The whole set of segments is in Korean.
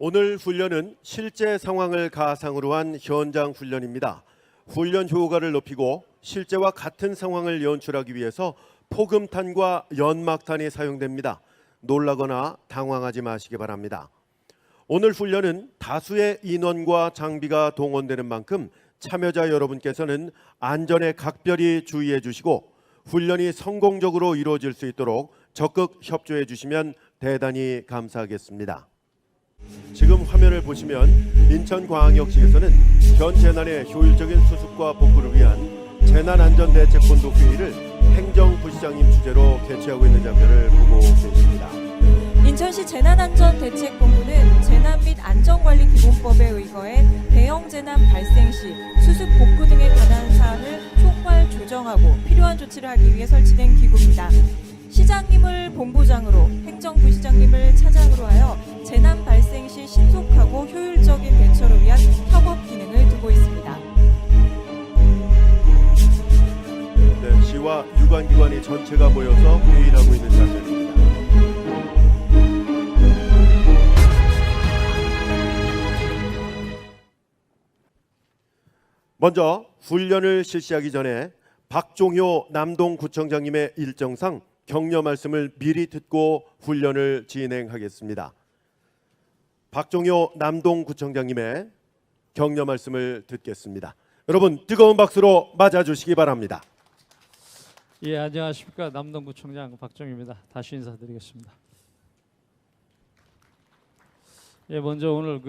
오늘 훈련은 실제 상황을 가상으로 한 현장 훈련입니다. 훈련 효과를 높이고 실제와 같은 상황을 연출하기 위해서 포금탄과 연막탄이 사용됩니다. 놀라거나 당황하지 마시기 바랍니다. 오늘 훈련은 다수의 인원과 장비가 동원되는 만큼 참여자 여러분께서는 안전에 각별히 주의해 주시고 훈련이 성공적으로 이루어질 수 있도록 적극 협조해 주시면 대단히 감사하겠습니다. 지금 화면을 보시면 인천광역시에서는 현 재난의 효율적인 수습과 복구를 위한 재난안전대책본부 회의를 행정부시장님 주재로 개최하고 있는 장면을 보고 계십니다. 인천시 재난안전대책본부는 재난 및 안전관리기본법에 의거해 대형 재난 발생 시 수습 복구 등에 관한 사안을 총괄 조정하고 필요한 조치를 하기 위해 설치된 기구입니다. 시장님을 본부장으로, 행정부시장님을 차장으로 하여 재난 발생 시 신속하고 효율적인 대처를 위한 협업 기능을 두고 있습니다. 네, 시와 유관기관이 전체가 모여서 회의를 하고 있는 장면입니다. 먼저 훈련을 실시하기 전에 박종효 남동구청장님의 일정상 격려 말씀을 미리 듣고 훈련을 진행하겠습니다. 박종효 남동구청장님의 격려 말씀을 듣겠습니다. 여러분 뜨거운 박수로 맞아주시기 바랍니다. 예, 안녕하십니까. 남동구청장 박종효입니다. 다시 인사드리겠습니다. 예, 먼저 오늘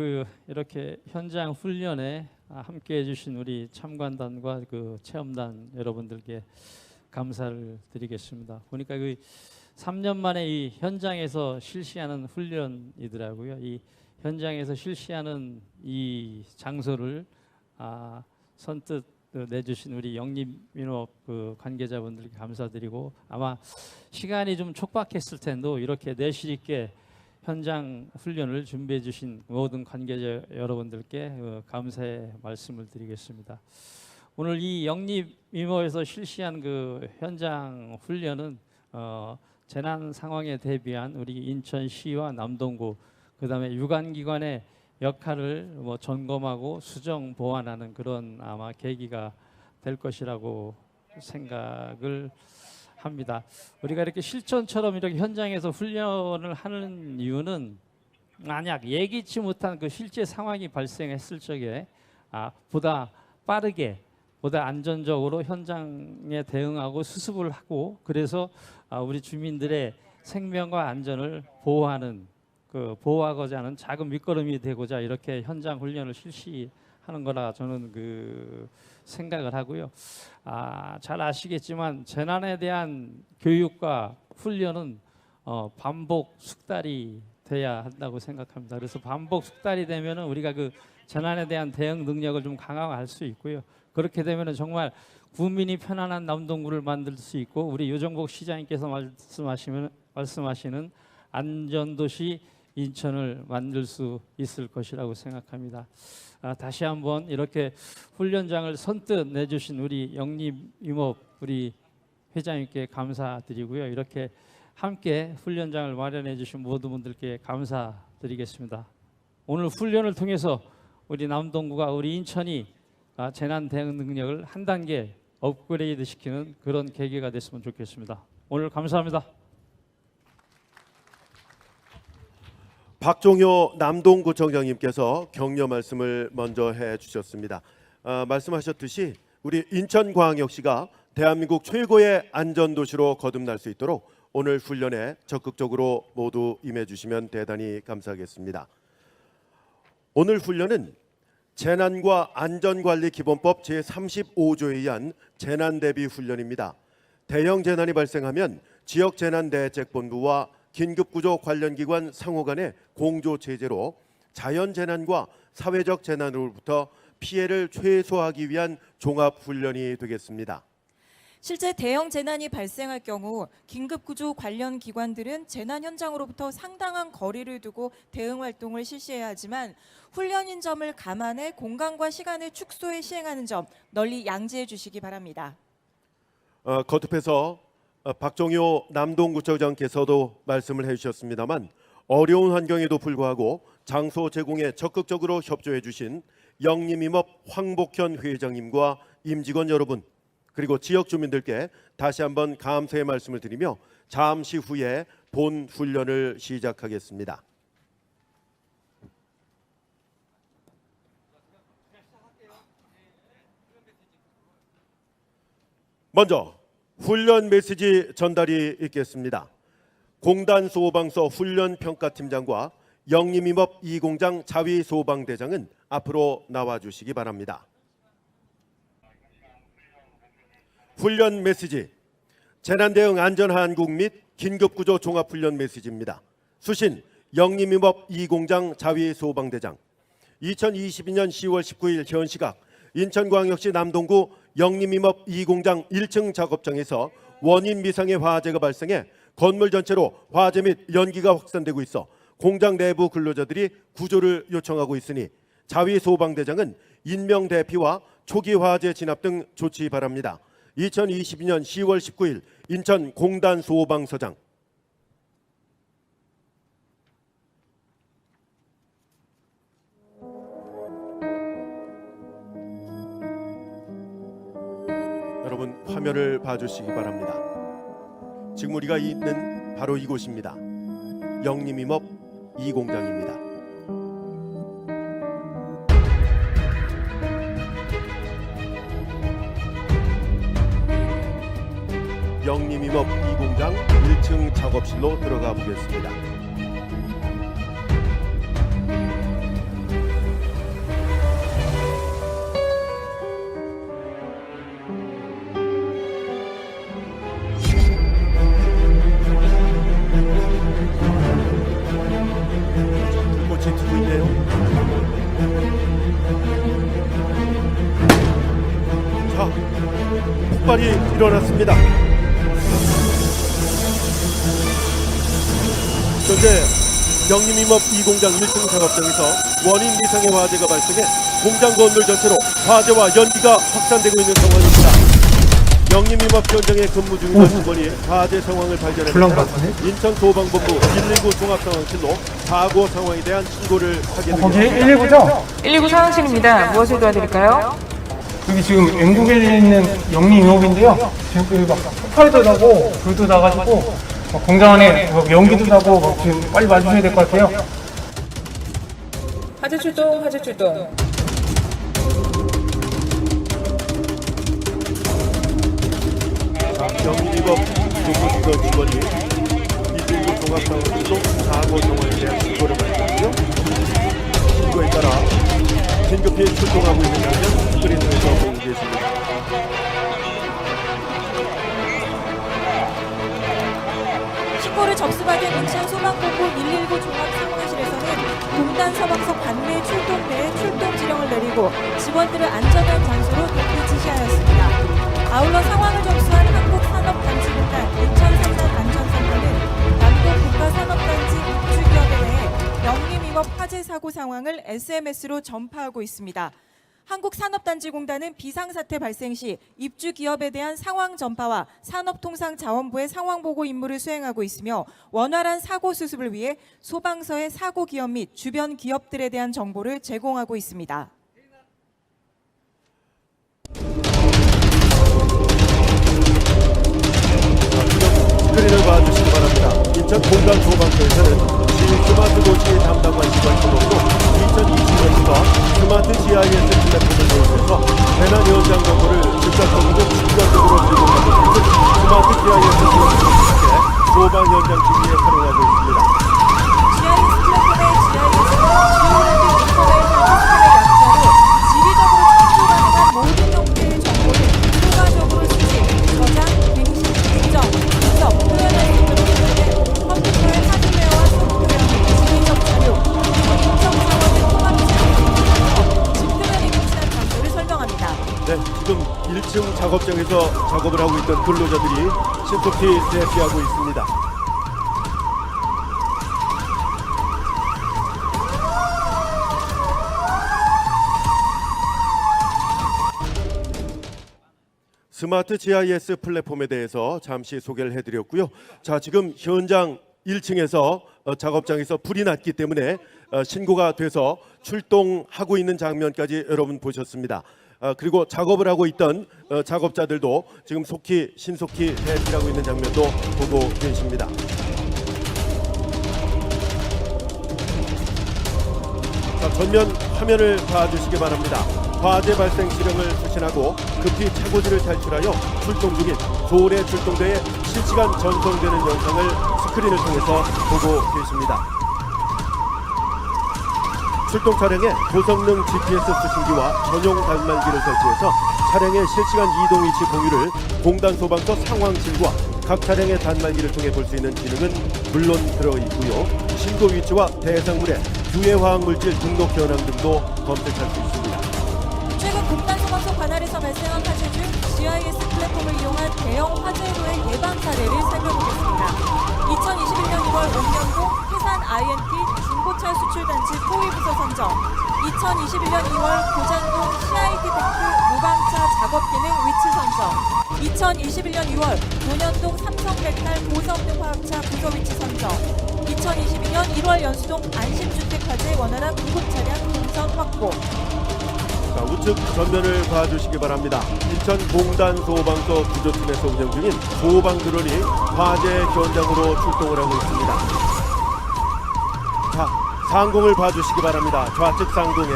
이렇게 현장 훈련에 함께해 주신 우리 참관단과 체험단 여러분들께 감사를 드리겠습니다. 보니까 3년 만에 이 현장에서 실시하는 훈련이더라고요. 이 현장에서 실시하는 이 장소를 선뜻 내주신 우리 영림민업 관계자분들께 감사드리고, 아마 시간이 좀 촉박했을 텐데도 이렇게 내실 있게 현장 훈련을 준비해 주신 모든 관계자 여러분들께 감사의 말씀을 드리겠습니다. 오늘 이 영림민업에서 실시한 현장 훈련은 재난 상황에 대비한 우리 인천시와 남동구, 그다음에 유관기관의 역할을 점검하고 수정 보완하는 그런 아마 계기가 될 것이라고 생각을 합니다. 우리가 이렇게 실전처럼 이렇게 현장에서 훈련을 하는 이유는 만약 예기치 못한 실제 상황이 발생했을 적에 보다 빠르게, 보다 안전적으로 현장에 대응하고 수습을 하고, 그래서 우리 주민들의 생명과 안전을 보호하는 보호하고자 하는 작은 밑거름이 되고자 이렇게 현장 훈련을 실시하는 거라 저는 생각을 하고요. 잘 아시겠지만 재난에 대한 교육과 훈련은 반복 숙달이 돼야 한다고 생각합니다. 그래서 반복 숙달이 되면은 우리가 재난에 대한 대응 능력을 좀 강화할 수 있고요. 그렇게 되면은 정말 국민이 편안한 남동구를 만들 수 있고, 우리 유정복 시장님께서 말씀하시는 안전도시 인천을 만들 수 있을 것이라고 생각합니다. 다시 한번 이렇게 훈련장을 선뜻 내주신 우리 영림임업 우리 회장님께 감사드리고요. 이렇게 함께 훈련장을 마련해 주신 모든 분들께 감사드리겠습니다. 오늘 훈련을 통해서 우리 남동구가, 우리 인천이 재난 대응 능력을 한 단계 업그레이드 시키는 그런 계기가 됐으면 좋겠습니다. 오늘 감사합니다. 박종효 남동구청장님께서 격려 말씀을 먼저 해주셨습니다. 말씀하셨듯이 우리 인천광역시가 대한민국 최고의 안전도시로 거듭날 수 있도록 오늘 훈련에 적극적으로 모두 임해주시면 대단히 감사하겠습니다. 오늘 훈련은 재난과 안전관리기본법 제35조에 의한 재난대비훈련입니다. 대형 재난이 발생하면 지역재난대책본부와 긴급구조 관련 기관 상호 간의 공조체제로 자연재난과 사회적 재난으로부터 피해를 최소화하기 위한 종합훈련이 되겠습니다. 실제 대형 재난이 발생할 경우 긴급구조 관련 기관들은 재난 현장으로부터 상당한 거리를 두고 대응 활동을 실시해야 하지만, 훈련인 점을 감안해 공간과 시간을 축소해 시행하는 점 널리 양지해 주시기 바랍니다. 거듭해서 박종효 남동구청장께서도 말씀을 해주셨습니다만, 어려운 환경에도 불구하고 장소 제공에 적극적으로 협조해 주신 영림임업 황복현 회장님과 임직원 여러분, 그리고 지역 주민들께 다시 한번 감사의 말씀을 드리며 잠시 후에 본 훈련을 시작하겠습니다. 먼저 훈련 메시지 전달이 있겠습니다. 공단 소방서 훈련평가팀장과 영림임업 2공장 자위소방대장은 앞으로 나와주시기 바랍니다. 훈련 메시지, 재난대응 안전한국 및 긴급구조 종합훈련 메시지입니다. 수신 영림임업 2공장 자위소방대장. 2022년 10월 19일 현 시각 인천광역시 남동구 영림임업 2공장 1층 작업장에서 원인 미상의 화재가 발생해 건물 전체로 화재 및 연기가 확산되고 있어 공장 내부 근로자들이 구조를 요청하고 있으니 자위소방대장은 인명 대피와 초기 화재 진압 등 조치 바랍니다. 2022년 10월 19일 인천 공단 소방서장. 여러분 화면을 봐주시기 바랍니다. 지금 우리가 있는 바로 이곳입니다. 영림임업 2공장입니다. 영림임업 2공장 1층 작업실로 들어가 보겠습니다. 불꽃이 튀고 있네요. 자, 폭발이 일어났습니다. 현재 영림임업 2공장 1층 작업장에서 원인 미상의 화재가 발생해 공장 건물 전체로 화재와 연기가 확산되고 있는 상황입니다. 영림임업 현장에 근무 중인 직원이 화재 상황을 발견했습니다. 인천 소방본부 119 종합상황실로 사고 상황에 대한 신고를 하게 거기 되겠습니다. 119죠? 119 상황실입니다. 무엇을 도와드릴까요? 여기 지금 영국에 있는 영림임업인데요. 지금 여기 막 폭발도 나고 불도 나가지고 공장 안에 연기도 나고 지금 빨리 와주셔야 될 것 같아요. 화재 출동, 화재 출동. 영림임업 근무 직원이 119 종합상황실로 사고 상황에 대한 신고를 발견했고요. 신고에 따라 긴급히 출동하고 있는 장면 스크린에서 보고 계십니다. 신고를 접수받은 인천 소방본부 119 종합상황실에서는 공단 서방서 관내 출동대에 출동 지령을 내리고 직원들을 안전한 장소로 대피 지시하였습니다. 아울러 상황을 접수한 한국산업단지공단 인천산단안전센터는 남도국가산업단지 입주기업에 대해 영림임업 화재 사고 상황을 SMS로 전파하고 있습니다. 한국산업단지공단은 비상사태 발생 시 입주기업에 대한 상황 전파와 산업통상자원부의 상황보고 임무를 수행하고 있으며 원활한 사고 수습을 위해 소방서의 사고기업 및 주변 기업들에 대한 정보를 제공하고 있습니다. 스크린을 봐주시기 바랍니다. 인천 공단 소방서에서는 스마트 도시 담당관 직원 등으로 2020년부터 스마트 GIS 플랫폼을 도입해서 재난 현장 정보를 즉각적이고 직관적으로 제공하고 있는 스마트 GIS 플랫폼을 소방 현장 준비에 활용하고 있습니다. GIS 플랫폼의 GIS는 지리적으로 측정의 약자로 지리적으로 참조 가능한 모든 형태의 정보를 효과적으로 수집, 저장, 갱신, 지정, 분석, 표현할 수 있는 기술에 컴퓨터의 하드웨어와 소프트웨어, 지리적 자료, 그리고 인적 자원을 통합 제공하면서 집표면이 위치한 장소를 설명합니다. 네, 지금 1층 작업장에서 작업을 하고 있던 근로자들이 신속히 대피하고 있습니다. 스마트 GIS 플랫폼에 대해서 잠시 소개를 해드렸고요. 자, 지금 현장 1층에서 작업장에서 불이 났기 때문에 신고가 돼서 출동하고 있는 장면까지 여러분 보셨습니다. 그리고 작업을 하고 있던 작업자들도 지금 신속히 대피하고 있는 장면도 보고 계십니다. 자, 전면 화면을 봐주시기 바랍니다. 화재 발생 시령을 수신하고 급히 차고지를 탈출하여 출동 중인 조례 출동대에 실시간 전송되는 영상을 스크린을 통해서 보고 계십니다. 출동 차량에 고성능 GPS 수신기와 전용 단말기를 설치해서 차량의 실시간 이동 위치 공유를 공단 소방서 상황실과 각 차량의 단말기를 통해 볼 수 있는 기능은 물론 들어있고요. 신고 위치와 대상물의 유해 화학 물질 등록 현황 등도 검색할 수 있습니다. 최근 공단 소방서 관할에서 발생한 화재 중 GIS 플랫폼을 이용한 대형 화재로의 예방 사례를 살펴보겠습니다. 2021년 2월 옥년동 해산 INT 중고차 수출단지 포위부서 선정, 2021년 2월 고잔동 CIT테크 무방차 작업기능 위치 선정, 2021년 2월 논현동 삼성메탈 고성능 화학차 부서 위치 선정, 2022년 1월 연수동 안심주택 화재 원활한 구급 차량 동선 확보. 자, 우측 전면을 봐주시기 바랍니다. 인천 공단 소방서 구조팀에서 운영 중인 소방 드론이 화재 현장으로 출동을 하고 있습니다. 자, 상공을 봐주시기 바랍니다. 좌측 상공에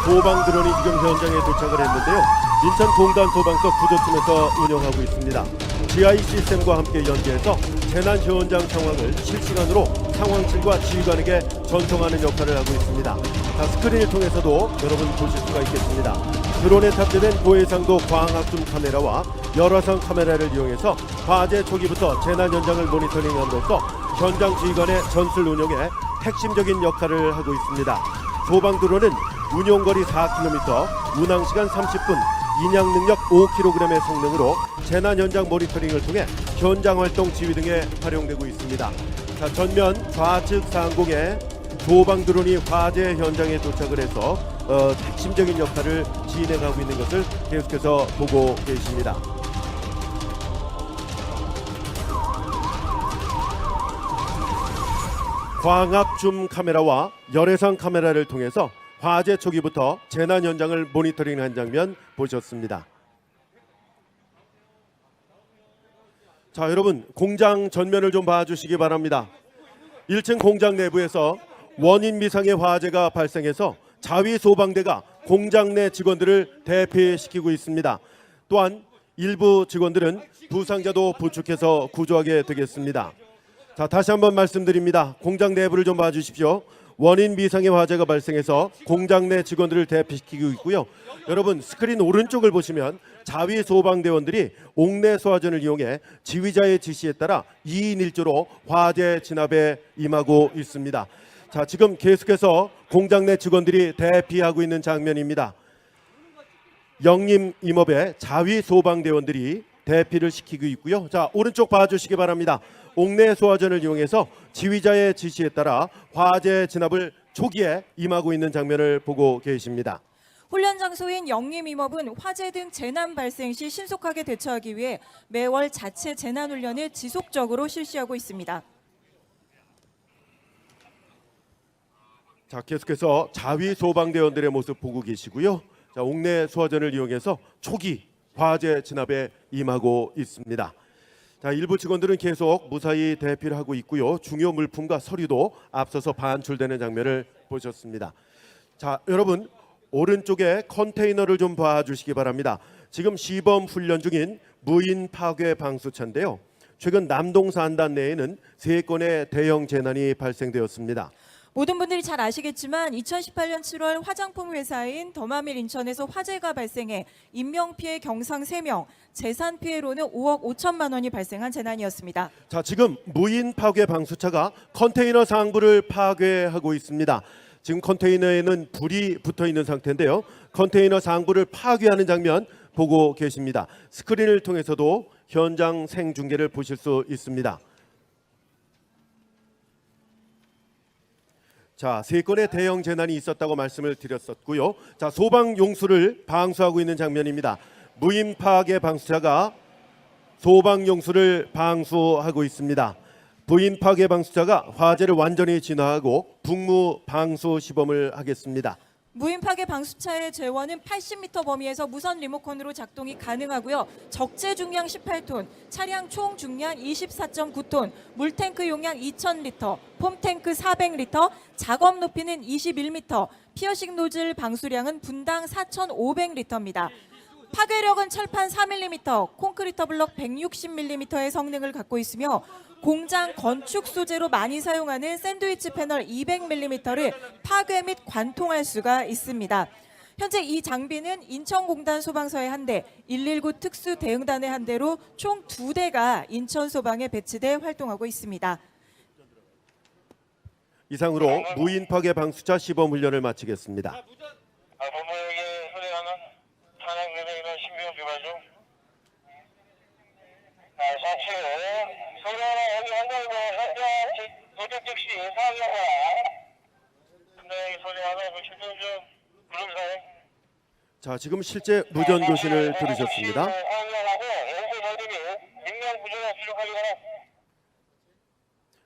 소방 드론이 지금 현장에 도착을 했는데요. 인천 공단 소방서 구조팀에서 운영하고 있습니다. GI 시스템과 함께 연계해서 재난 현장 상황을 실시간으로 상황실과 지휘관에게 전송하는 역할을 하고 있습니다. 자, 스크린을 통해서도 여러분 보실 수가 있겠습니다. 드론에 탑재된 고해상도 광학줌 카메라와 열화상 카메라를 이용해서 화재 초기부터 재난 현장을 모니터링함으로써 현장 지휘관의 전술 운영에 핵심적인 역할을 하고 있습니다. 소방 드론은 운용거리 4km, 운항시간 30분, 인양 능력 5kg의 성능으로 재난 현장 모니터링을 통해 현장 활동 지휘 등에 활용되고 있습니다. 자, 전면 좌측 상공에 소방 드론이 화재 현장에 도착을 해서 핵심적인 역할을 진행하고 있는 것을 계속해서 보고 계십니다. 광합줌 카메라와 열외상 카메라를 통해서 화재 초기부터 재난 현장을 모니터링한 장면 보셨습니다. 자, 여러분 공장 전면을 좀 봐주시기 바랍니다. 1층 공장 내부에서 원인 미상의 화재가 발생해서 자위 소방대가 공장 내 직원들을 대피시키고 있습니다. 또한 일부 직원들은 부상자도 부축해서 구조하게 되겠습니다. 자, 다시 한번 말씀드립니다. 공장 내부를 좀 봐주십시오. 원인 미상의 화재가 발생해서 공장 내 직원들을 대피시키고 있고요. 여러분 스크린 오른쪽을 보시면 자위 소방대원들이 옥내 소화전을 이용해 지휘자의 지시에 따라 2인 1조로 화재 진압에 임하고 있습니다. 자, 지금 계속해서 공장 내 직원들이 대피하고 있는 장면입니다. 영림 임업의 자위 소방대원들이 대피를 시키고 있고요. 자, 오른쪽 봐주시기 바랍니다. 옥내 소화전을 이용해서 지휘자의 지시에 따라 화재 진압을 초기에 임하고 있는 장면을 보고 계십니다. 훈련 장소인 영림임업은 화재 등 재난 발생 시 신속하게 대처하기 위해 매월 자체 재난 훈련을 지속적으로 실시하고 있습니다. 자, 계속해서 자위 소방대원들의 모습 보고 계시고요. 자, 옥내 소화전을 이용해서 초기 화재 진압에 임하고 있습니다. 자, 일부 직원들은 계속 무사히 대피를 하고 있고요. 중요 물품과 서류도 앞서서 반출되는 장면을 보셨습니다. 자, 여러분 오른쪽에 컨테이너를 좀 봐주시기 바랍니다. 지금 시범 훈련 중인 무인 파괴 방수차인데요. 최근 남동산단 내에는 3건의 대형 재난이 발생되었습니다. 모든 분들이 잘 아시겠지만 2018년 7월 화장품 회사인 더마밀 인천에서 화재가 발생해 인명피해 경상 3명, 재산 피해로는 5억 5천만 원이 발생한 재난이었습니다. 자, 지금 무인 파괴 방수차가 컨테이너 상부를 파괴하고 있습니다. 지금 컨테이너에는 불이 붙어 있는 상태인데요. 컨테이너 상부를 파괴하는 장면 보고 계십니다. 스크린을 통해서도 현장 생중계를 보실 수 있습니다. 자, 3건의 대형 재난이 있었다고 말씀을 드렸었고요. 자, 소방 용수를 방수하고 있는 장면입니다. 무인 파괴 방수차가 소방 용수를 방수하고 있습니다. 부인 파괴 방수차가 화재를 완전히 진화하고 북무 방수 시범을 하겠습니다. 무인 파괴 방수차의 제원은 80m 범위에서 무선 리모컨으로 작동이 가능하고요. 적재 중량 18톤, 차량 총 중량 24.9톤, 물탱크 용량 2,000리터, 폼탱크 400리터, 작업 높이는 21m, 피어싱 노즐 방수량은 분당 4,500리터입니다. 파괴력은 철판 4mm, 콘크리트 블럭 160mm의 성능을 갖고 있으며 공장 건축 소재로 많이 사용하는 샌드위치 패널 200mm를 파괴 및 관통할 수가 있습니다. 현재 이 장비는 인천공단 소방서의 한 대, 119 특수 대응단의 한 대로 총 2대가 인천 소방에 배치돼 활동하고 있습니다. 이상으로 무인 파괴 방수차 시범 훈련을 마치겠습니다. 본부에게 소리하는 탄핵 내백이나 신병 비발 중. 사실 소리하는 여기 현장에서 현장 도착 즉시 사항이어라. 분명히 소리하는 그 출동 중 부름사에. 자, 지금 실제 무전 교신을 들으셨습니다. 사항이어라고 연소 저들이 인명 구조에 수족하기 바랍니다.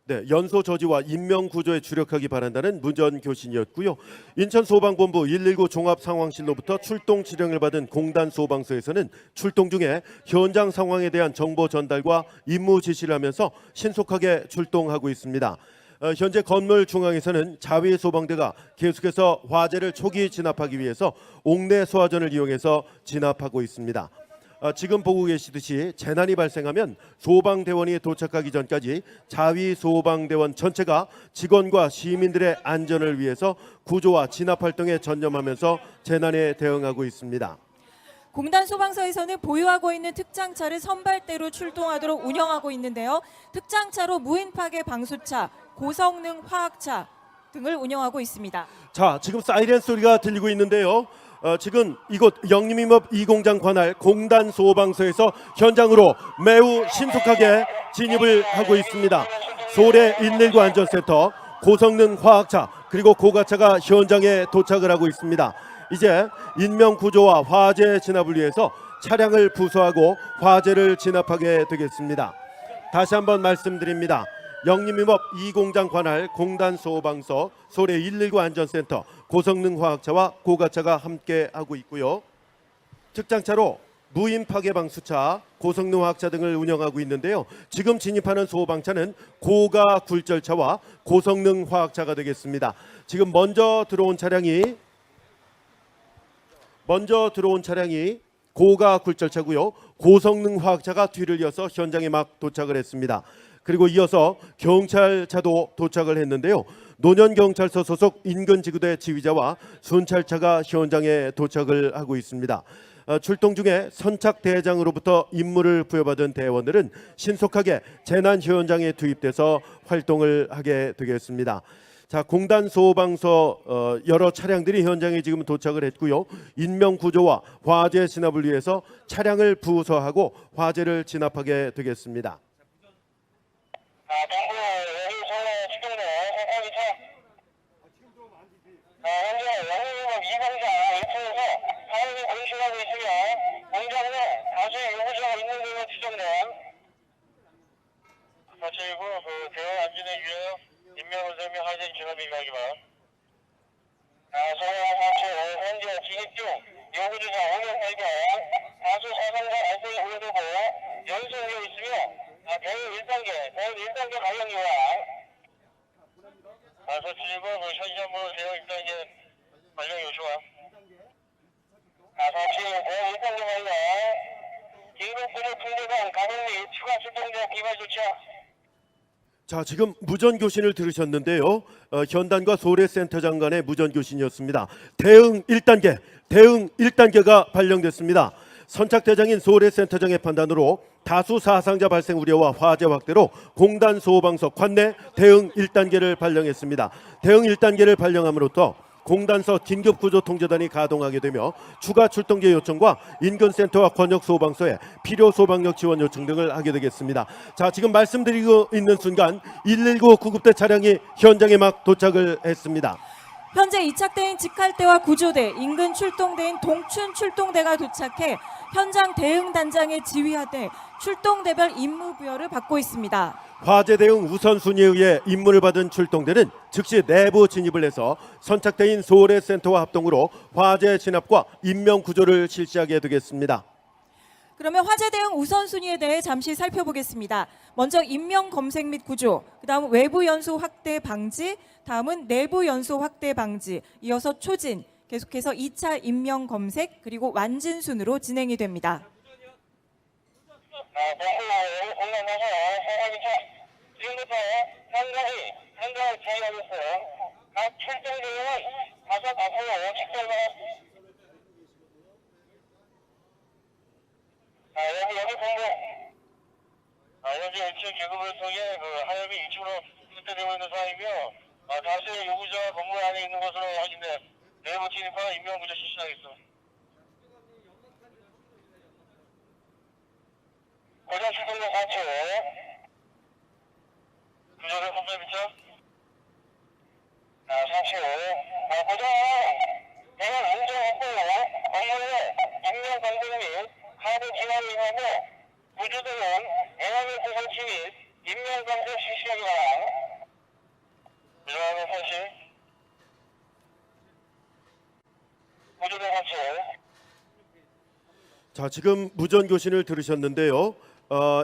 네, 연소 저지와 인명 구조에 주력하기 바란다는 무전 교신이었고요. 인천 소방본부 119 종합 상황실로부터 출동 지령을 받은 공단 소방서에서는 출동 중에 현장 상황에 대한 정보 전달과 임무 지시를 하면서 신속하게 출동하고 있습니다. 현재 건물 중앙에서는 자위 소방대가 계속해서 화재를 초기 진압하기 위해서 옥내 소화전을 이용해서 진압하고 있습니다. 지금 보고 계시듯이 재난이 발생하면 소방대원이 도착하기 전까지 자위 소방대원 전체가 직원과 시민들의 안전을 위해서 구조와 진압 활동에 전념하면서 재난에 대응하고 있습니다. 공단 소방서에서는 보유하고 있는 특장차를 선발대로 출동하도록 운영하고 있는데요. 특장차로 무인 파괴 방수차, 고성능 화학차 등을 운영하고 있습니다. 자, 지금 사이렌 소리가 들리고 있는데요. 지금 이곳 영림임업 2공장 관할 공단 소방서에서 현장으로 매우 신속하게 진입을 하고 있습니다. 소래 119 안전센터, 고성능 화학차 그리고 고가차가 현장에 도착을 하고 있습니다. 이제 인명 구조와 화재 진압을 위해서 차량을 부수하고 화재를 진압하게 되겠습니다. 다시 한번 말씀드립니다. 영림임업 2공장 관할 공단 소방서, 소래 119 안전센터, 고성능 화학차와 고가차가 함께 하고 있고요. 특장차로 무인 파괴 방수차, 고성능 화학차 등을 운영하고 있는데요. 지금 진입하는 소방차는 고가 굴절차와 고성능 화학차가 되겠습니다. 지금 먼저 들어온 차량이 고가 굴절차고요. 고성능 화학차가 뒤를 이어서 현장에 막 도착을 했습니다. 그리고 이어서 경찰차도 도착을 했는데요. 노년경찰서 소속 인근지구대 지휘자와 순찰차가 현장에 도착을 하고 있습니다. 출동 중에 선착대장으로부터 임무를 부여받은 대원들은 신속하게 재난 현장에 투입돼서 활동을 하게 되겠습니다. 자, 공단 소방서 여러 차량들이 현장에 지금 도착을 했고요. 인명 구조와 화재 진압을 위해서 차량을 부서하고 화재를 진압하게 되겠습니다. 동부 여기 서울에 출동된 상황이죠. 현재 영림임업 2공장 1층에서 상황이 공실하고 있으며 공장 내 다수의 요구자가 있는 걸로 추정됨. 사실이고 대원 안전에 유해 인명운전 및 화재 진압이 임하기 바랍니다. 서울 사체 현재 진입 중 요구주자 5명 발견, 다수 사상자 발생이 우려되고 연수 우려 있으며 대응 1단계 발령 요약. 서출이고 현시전부 대응 1단계 발령 요청함. 서출 대응 1단계 발령. 긴급분류 통제반 가동 및 추가 출동자 비발 조치함. 자, 지금 무전 교신을 들으셨는데요. 현단과 소래센터장 간의 무전 교신이었습니다. 대응 1단계가 발령됐습니다. 선착대장인 소래센터장의 판단으로 다수 사상자 발생 우려와 화재 확대로 공단 소방서 관내 대응 1단계를 발령했습니다. 대응 1단계를 발령함으로써 공단서 긴급구조통제단이 가동하게 되며 추가 출동계 요청과 인근센터와 권역소방서에 필요 소방력 지원 요청 등을 하게 되겠습니다. 자, 지금 말씀드리고 있는 순간 119 구급대 차량이 현장에 막 도착을 했습니다. 현재 이착대인 직할대와 구조대, 인근 출동대인 동춘 출동대가 도착해 현장 대응 단장의 지휘하에 출동대별 임무 부여를 받고 있습니다. 화재 대응 우선순위에 의해 임무를 받은 출동대는 즉시 내부 진입을 해서 선착대인 소래센터와 합동으로 화재 진압과 인명 구조를 실시하게 되겠습니다. 그러면 화재 대응 우선순위에 대해 잠시 살펴보겠습니다. 먼저 인명 검색 및 구조, 그다음 외부 연소 확대 방지, 다음은 내부 연소 확대 방지, 이어서 초진, 계속해서 2차 인명 검색, 그리고 완진 순으로 진행이 됩니다. 지금부터 현장을 지휘하고 있어요. 각 출동대는 다섯 앞으로 직선을 여기 본부 현재 일체 계급을 통해 하염이 이쪽으로 확대되고 있는 상황이며 다수의 요구자가 건물 안에 있는 것으로 확인돼 내부 진입과 인명구조 실시하겠습니다. 고정 출동대 4초 구조대 3.2차 4초 고정 대응 운전 확보로 건물의 인명 검색 및 하부 진압을 위하여 구조대는 에어메트 설치 및 인명 검색 실시하기 바랍니다. 구조대 설치 구조대 설치 자, 지금 무전 교신을 들으셨는데요.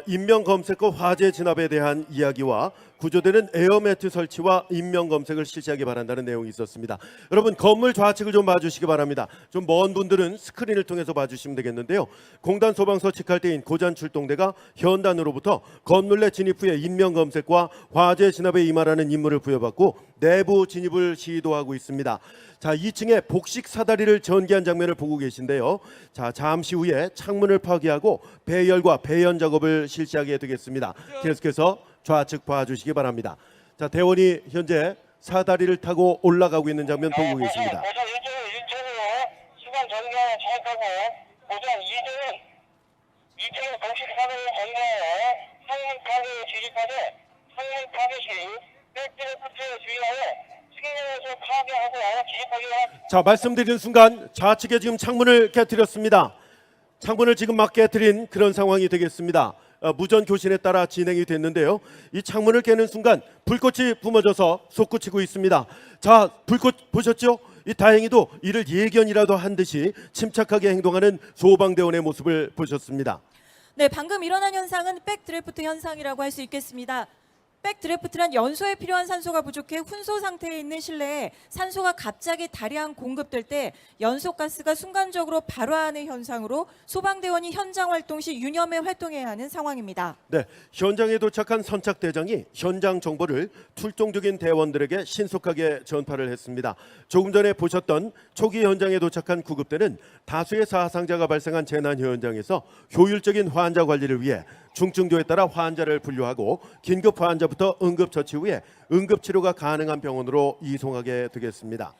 인명 검색과 화재 진압에 대한 이야기와 구조대는 에어매트 설치와 인명 검색을 실시하기 바란다는 내용이 있었습니다. 여러분 건물 좌측을 좀 봐주시기 바랍니다. 좀 먼 분들은 스크린을 통해서 봐주시면 되겠는데요. 공단 소방서 직할대인 고잔 출동대가 현단으로부터 건물 내 진입 후에 인명 검색과 화재 진압에 임하라는 임무를 부여받고 내부 진입을 시도하고 있습니다. 자, 2층에 복식 사다리를 전개한 장면을 보고 계신데요. 자, 잠시 후에 창문을 파괴하고 배열과 배연 작업을 실시하게 되겠습니다. 계속해서 좌측 봐주시기 바랍니다. 자, 대원이 현재 사다리를 타고 올라가고 있는 장면 보고 계십니다. 고전 1층으로 수강 전개하여 진입하고 고전 2층은 공식 사다리를 전개하여 상문 파괴에 진입하되 상문 파괴 시 백드래프트에 주의하여 측면에서 파괴하고 진입하기로 합니다. 자, 말씀드리는 순간 좌측에 지금 창문을 깨뜨렸습니다. 창문을 지금 막 깨뜨린 그런 상황이 되겠습니다. 무전 교신에 따라 진행이 됐는데요. 이 창문을 깨는 순간 불꽃이 뿜어져서 솟구치고 있습니다. 자, 불꽃 보셨죠? 이 다행히도 이를 예견이라도 한 듯이 침착하게 행동하는 소방대원의 모습을 보셨습니다. 네, 방금 일어난 현상은 백드래프트 현상이라고 할 수 있겠습니다. 백드래프트란 연소에 필요한 산소가 부족해 훈소 상태에 있는 실내에 산소가 갑자기 다량 공급될 때 연소가스가 순간적으로 발화하는 현상으로 소방대원이 현장 활동 시 유념해 활동해야 하는 상황입니다. 네, 현장에 도착한 선착대장이 현장 정보를 출동적인 대원들에게 신속하게 전파를 했습니다. 조금 전에 보셨던 초기 현장에 도착한 구급대는 다수의 사상자가 발생한 재난 현장에서 효율적인 환자 관리를 위해 중증도에 따라 환자를 분류하고 긴급 환자부터 응급처치 후에 응급치료가 가능한 병원으로 이송하게 되겠습니다.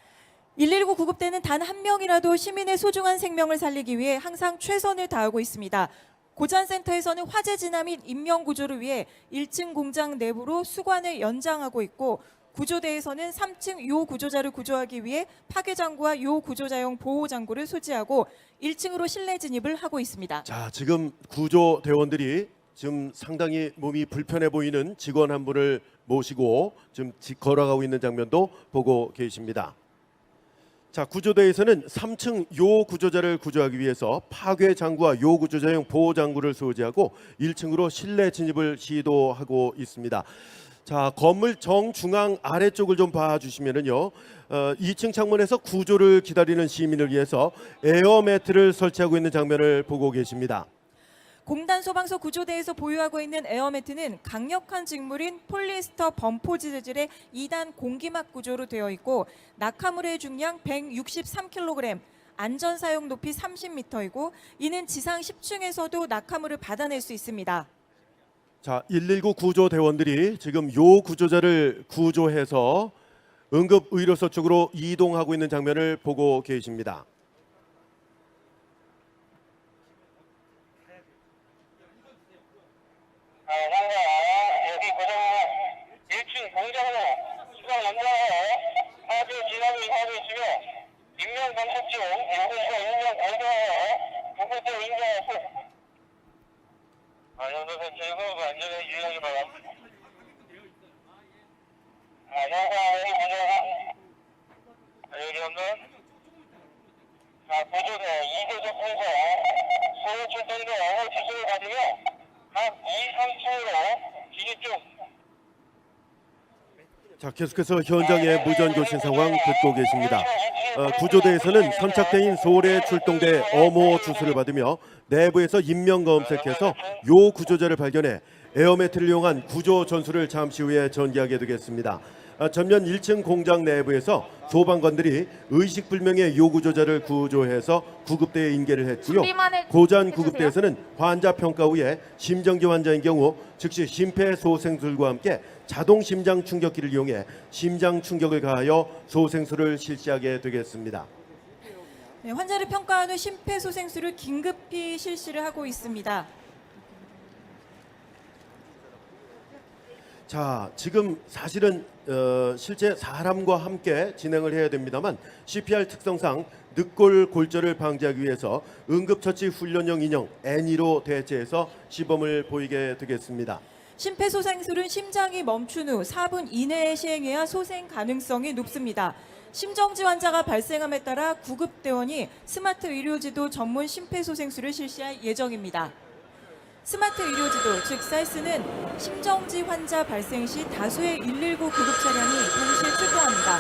119 구급대는 단 한 명이라도 시민의 소중한 생명을 살리기 위해 항상 최선을 다하고 있습니다. 고잔센터에서는 화재 진압 및 인명 구조를 위해 1층 공장 내부로 수관을 연장하고 있고 구조대에서는 3층 요 구조자를 구조하기 위해 파괴장구와 요 구조자용 보호장구를 소지하고 1층으로 실내 진입을 하고 있습니다. 자, 지금 구조대원들이 지금 상당히 몸이 불편해 보이는 직원 한 분을 모시고 지금 걸어가고 있는 장면도 보고 계십니다. 자, 구조대에서는 3층 요 구조자를 구조하기 위해서 파괴 장구와 요 구조자용 보호 장구를 소지하고 1층으로 실내 진입을 시도하고 있습니다. 자, 건물 정중앙 아래쪽을 좀 봐주시면은요, 2층 창문에서 구조를 기다리는 시민을 위해서 에어매트를 설치하고 있는 장면을 보고 계십니다. 공단 소방서 구조대에서 보유하고 있는 에어매트는 강력한 직물인 폴리에스터 범포 재질의 2단 공기막 구조로 되어 있고 낙하물의 중량 163kg, 안전 사용 높이 30m이고 이는 지상 10층에서도 낙하물을 받아낼 수 있습니다. 자, 119 구조대원들이 지금 요 구조자를 구조해서 응급의료소 쪽으로 이동하고 있는 장면을 보고 계십니다. 여기 고정 1층 공장으로 수강 연장하여 화재 진압을 하고 있으며 인명 검색 중 요구자 인명 발견하여 구급대 인정하고 연소 설치고 안전에 유의하기 바랍니다. 자, 계속해서 현장의 무전교신 상황 듣고 계십니다. 구조대에서는 선착대인 서울에 출동돼 어모 주수를 받으며 내부에서 인명 검색해서 요 구조자를 발견해 에어매트를 이용한 구조 전술을 잠시 후에 전개하게 되겠습니다. 전면 1층 공장 내부에서 소방관들이 의식불명의 요 구조자를 구조해서 구급대에 인계를 했고요. 고전 구급대에서는 환자 평가 후에 심정지 환자인 경우 즉시 심폐소생술과 함께 자동 심장 충격기를 이용해 심장 충격을 가하여 소생술을 실시하게 되겠습니다. 네, 환자를 평가한 후 심폐소생술을 긴급히 실시를 하고 있습니다. 자, 지금 사실은 실제 사람과 함께 진행을 해야 됩니다만 CPR 특성상 늑골 골절을 방지하기 위해서 응급처치 훈련용 인형 N2로 대체해서 시범을 보이게 되겠습니다. 심폐소생술은 심장이 멈춘 후 4분 이내에 시행해야 소생 가능성이 높습니다. 심정지 환자가 발생함에 따라 구급대원이 스마트 의료지도 전문 심폐소생술을 실시할 예정입니다. 스마트 의료지도, 즉 SARS는 심정지 환자 발생 시 다수의 119 구급 차량이 동시에 출동합니다.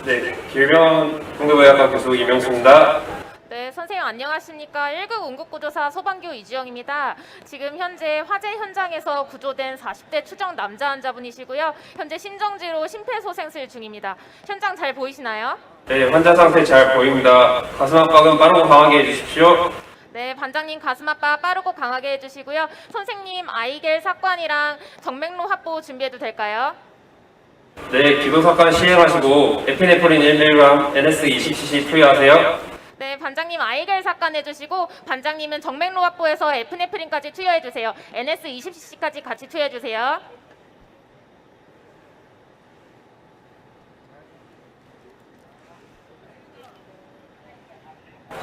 네, 길병원 응급의학과 교수 이명수입니다. 네, 선생님 안녕하십니까. 1급 응급구조사 소방교 이주영입니다. 지금 현재 화재 현장에서 구조된 40대 추정 남자 환자분이시고요. 현재 심정지로 심폐소생술 중입니다. 현장 잘 보이시나요? 네, 환자 상태 잘 보입니다. 가슴 압박은 빠르고 강하게 해주십시오. 네, 반장님 가슴 압박 빠르고 강하게 해주시고요. 선생님 아이겔 삭관이랑 정맥로 확보 준비해도 될까요? 네, 기도 삭관 시행하시고 에피네프린 1mg, NS20cc 투여하세요. 네, 반장님 아이겔 삭관해주시고 반장님은 정맥로 확보해서 에피네프린까지 투여해주세요. NS20cc까지 같이 투여해주세요.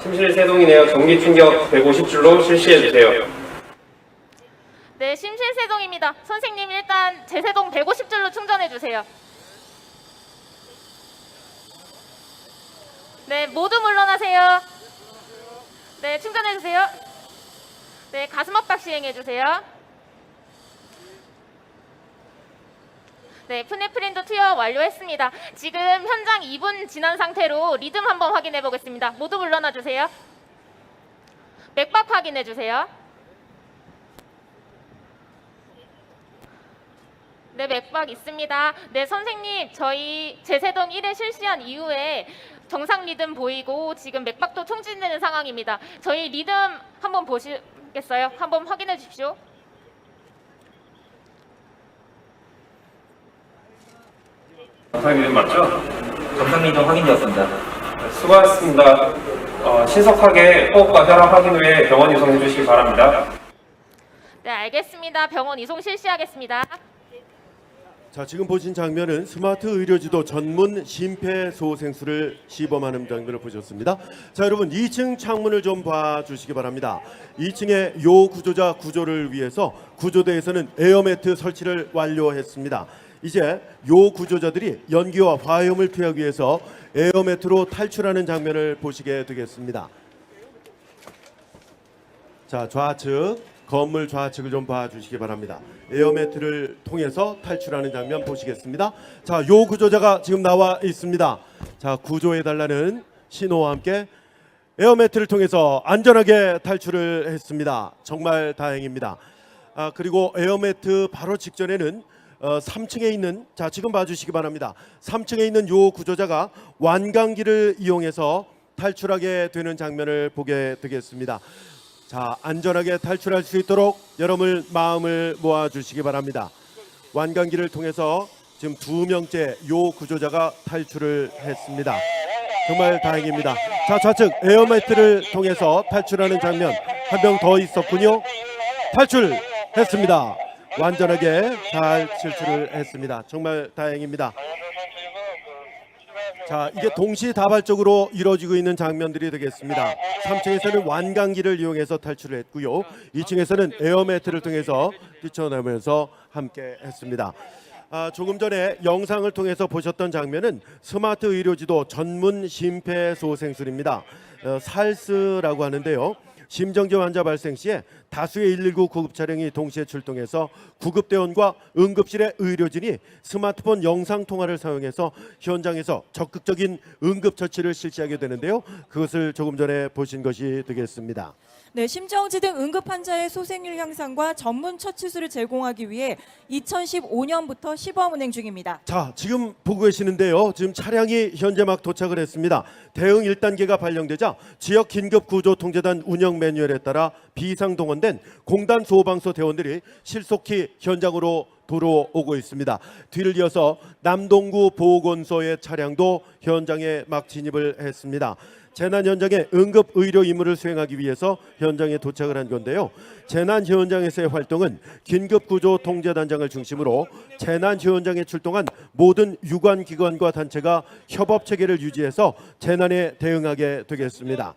심실 세동이네요. 전기 충격 150줄로 실시해주세요. 네, 심실세동입니다. 선생님 일단 제세동 150줄로 충전해주세요. 네, 모두 물러나세요. 네, 충전해주세요. 네, 가슴 압박 시행해주세요. 네, 푸네프린도 투여 완료했습니다. 지금 현장 2분 지난 상태로 리듬 한번 확인해 보겠습니다. 모두 물러나 주세요. 맥박 확인해 주세요. 네, 맥박 있습니다. 네, 선생님 저희 제세동 1회 실시한 이후에 정상 리듬 보이고 지금 맥박도 총진되는 상황입니다. 저희 리듬 한번 보시겠어요? 한번 확인해 주십시오. 정상 리듬 맞죠? 정상 리듬 확인되었습니다. 수고하셨습니다. 신속하게 호흡과 혈압 확인 후에 병원 이송해 주시기 바랍니다. 네, 알겠습니다. 병원 이송 실시하겠습니다. 자, 지금 보신 장면은 스마트 의료지도 전문 심폐소생술을 시범하는 장면을 보셨습니다. 자, 여러분 2층 창문을 좀 봐주시기 바랍니다. 2층의 요 구조자 구조를 위해서 구조대에서는 에어매트 설치를 완료했습니다. 이제 요 구조자들이 연기와 화염을 피하기 위해서 에어매트로 탈출하는 장면을 보시게 되겠습니다. 자, 좌측 건물 좌측을 좀 봐주시기 바랍니다. 에어매트를 통해서 탈출하는 장면 보시겠습니다. 자, 요 구조자가 지금 나와 있습니다. 자, 구조해달라는 신호와 함께 에어매트를 통해서 안전하게 탈출을 했습니다. 정말 다행입니다. 그리고 에어매트 바로 직전에는 3층에 있는, 자, 지금 봐주시기 바랍니다. 3층에 있는 요 구조자가 완강기를 이용해서 탈출하게 되는 장면을 보게 되겠습니다. 자, 안전하게 탈출할 수 있도록 여러분 마음을 모아주시기 바랍니다. 완강기를 통해서 지금 2명째 요 구조자가 탈출을 했습니다. 정말 다행입니다. 자, 좌측 에어매트를 통해서 탈출하는 장면 한 명 더 있었군요. 탈출했습니다. 완전하게 잘 실출을 했습니다. 정말 다행입니다. 자, 이게 동시다발적으로 이루어지고 있는 장면들이 되겠습니다. 3층에서는 완강기를 이용해서 탈출을 했고요. 2층에서는 에어매트를 통해서 뛰쳐나오면서 함께 했습니다. 조금 전에 영상을 통해서 보셨던 장면은 스마트 의료지도 전문 심폐소생술입니다. SARS라고 하는데요. 심정지 환자 발생 시에 다수의 119 구급 차량이 동시에 출동해서 구급대원과 응급실의 의료진이 스마트폰 영상 통화를 사용해서 현장에서 적극적인 응급 처치를 실시하게 되는데요. 그것을 조금 전에 보신 것이 되겠습니다. 네, 심정지 등 응급 환자의 소생률 향상과 전문 처치술을 제공하기 위해 2015년부터 시범 운행 중입니다. 자, 지금 보고 계시는데요. 지금 차량이 현재 막 도착을 했습니다. 대응 1단계가 발령되자 지역 긴급구조통제단 운영 매뉴얼에 따라 비상동원된 공단 소방서 대원들이 실속히 현장으로 들어오고 있습니다. 뒤를 이어서 남동구 보건소의 차량도 현장에 막 진입을 했습니다. 재난 현장에 응급 의료 임무를 수행하기 위해서 현장에 도착을 한 건데요. 재난 현장에서의 활동은 긴급구조통제단장을 중심으로 재난 현장에 출동한 모든 유관 기관과 단체가 협업 체계를 유지해서 재난에 대응하게 되겠습니다.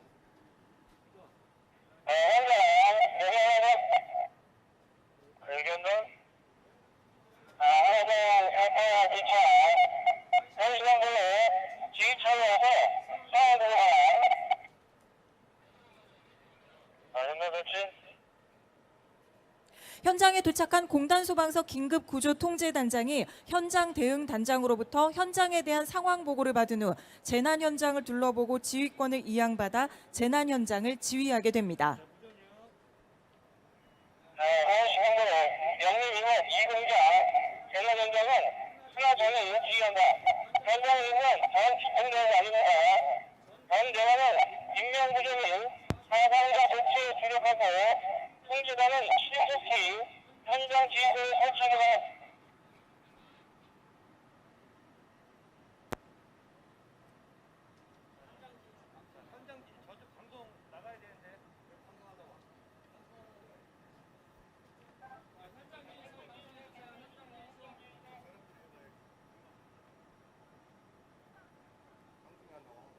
현장에 도착한 공단 소방서 긴급구조통제단장이 현장 대응 단장으로부터 현장에 대한 상황 보고를 받은 후 재난 현장을 둘러보고 지휘권을 이양받아 재난 현장을 지휘하게 됩니다. 영림 인원 2공장 재난 현장은 하나 전에 지휘한다. 현장에 있는 전 집행대원이 아닙니다. 전 대원은 인명구조 및 사상자 조치에 주력하고 통제단은 신속히 현장 지휘소를 설치하게 됩니다.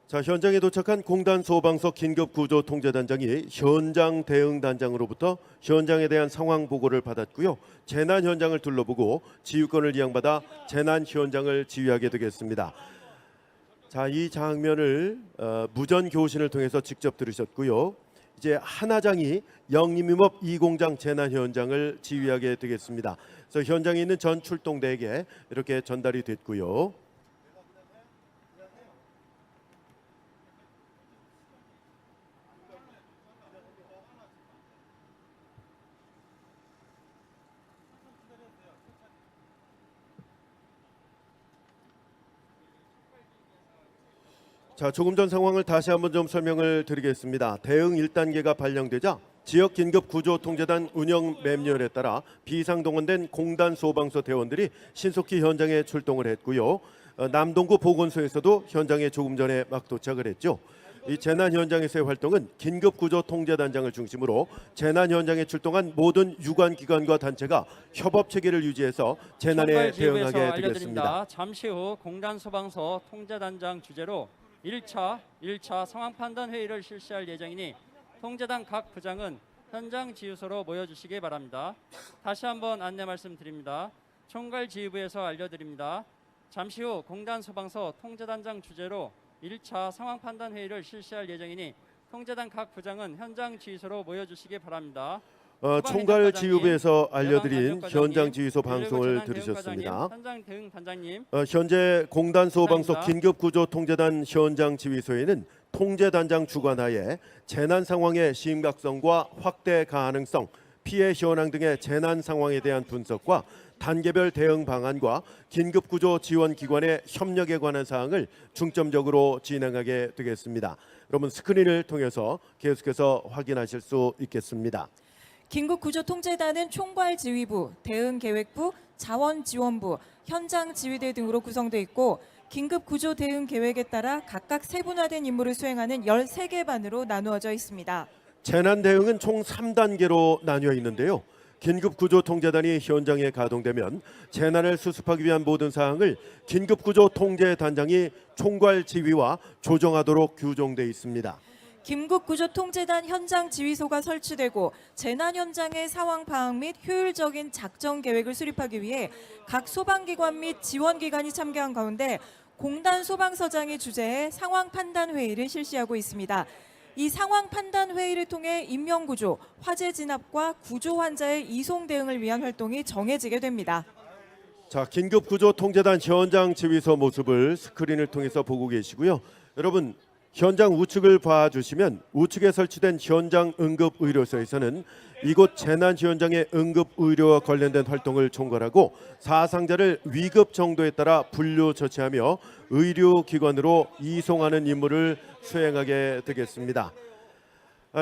자, 현장에 도착한 공단 소방서 긴급구조통제단장이 현장 대응단장으로부터 현장에 대한 상황 보고를 받았고요. 재난 현장을 둘러보고 지휘권을 이양받아 재난 현장을 지휘하게 되겠습니다. 자, 이 장면을 무전 교신을 통해서 직접 들으셨고요. 이제 하나장이 영림임업 2공장 재난 현장을 지휘하게 되겠습니다. 그래서 현장에 있는 전 출동대에게 이렇게 전달이 됐고요. 자, 조금 전 상황을 다시 한번 좀 설명을 드리겠습니다. 대응 1단계가 발령되자 지역 긴급구조통제단 운영 매뉴얼에 따라 비상동원된 공단 소방서 대원들이 신속히 현장에 출동을 했고요. 남동구 보건소에서도 현장에 조금 전에 막 도착을 했죠. 이 재난 현장에서의 활동은 긴급구조통제단장을 중심으로 재난 현장에 출동한 모든 유관기관과 단체가 협업 체계를 유지해서 재난에 대응하게 되겠습니다. 잠시 후 공단 소방서 통제단장 주재로 1차 상황 판단 회의를 실시할 예정이니 통제단 각 부장은 현장 지휘소로 모여주시기 바랍니다. 다시 한번 안내 말씀드립니다. 총괄 지휘부에서 알려드립니다. 잠시 후 공단 소방서 통제단장 주재로 1차 상황 판단 회의를 실시할 예정이니 통제단 각 부장은 현장 지휘소로 모여주시기 바랍니다. 총괄 지휘부에서 알려드린 현장 지휘소 방송을 들으셨습니다. 현장 대응 단장님. 현재 공단 소방서 긴급구조통제단 현장 지휘소에는 통제단장 주관하에 재난 상황의 심각성과 확대 가능성, 피해 현황 등의 재난 상황에 대한 분석과 단계별 대응 방안과 긴급구조 지원 기관의 협력에 관한 사항을 중점적으로 진행하게 되겠습니다. 여러분 스크린을 통해서 계속해서 확인하실 수 있겠습니다. 긴급구조통제단은 총괄지휘부, 대응계획부, 자원지원부, 현장지휘대 등으로 구성되어 있고 긴급구조 대응 계획에 따라 각각 세분화된 임무를 수행하는 13개 반으로 나누어져 있습니다. 재난 대응은 총 3단계로 나뉘어 있는데요. 긴급구조통제단이 현장에 가동되면 재난을 수습하기 위한 모든 사항을 긴급구조통제단장이 총괄지휘와 조정하도록 규정되어 있습니다. 긴급구조통제단 현장 지휘소가 설치되고 재난 현장의 상황 파악 및 효율적인 작전 계획을 수립하기 위해 각 소방기관 및 지원기관이 참여한 가운데 공단 소방서장이 주재해 상황 판단 회의를 실시하고 있습니다. 이 상황 판단 회의를 통해 인명구조, 화재 진압과 구조 환자의 이송 대응을 위한 활동이 정해지게 됩니다. 자, 긴급구조통제단 현장 지휘소 모습을 스크린을 통해서 보고 계시고요. 여러분, 현장 우측을 봐주시면 우측에 설치된 현장 응급의료소에서는 이곳 재난 현장의 응급의료와 관련된 활동을 총괄하고 사상자를 위급 정도에 따라 분류 처치하며 의료기관으로 이송하는 임무를 수행하게 되겠습니다.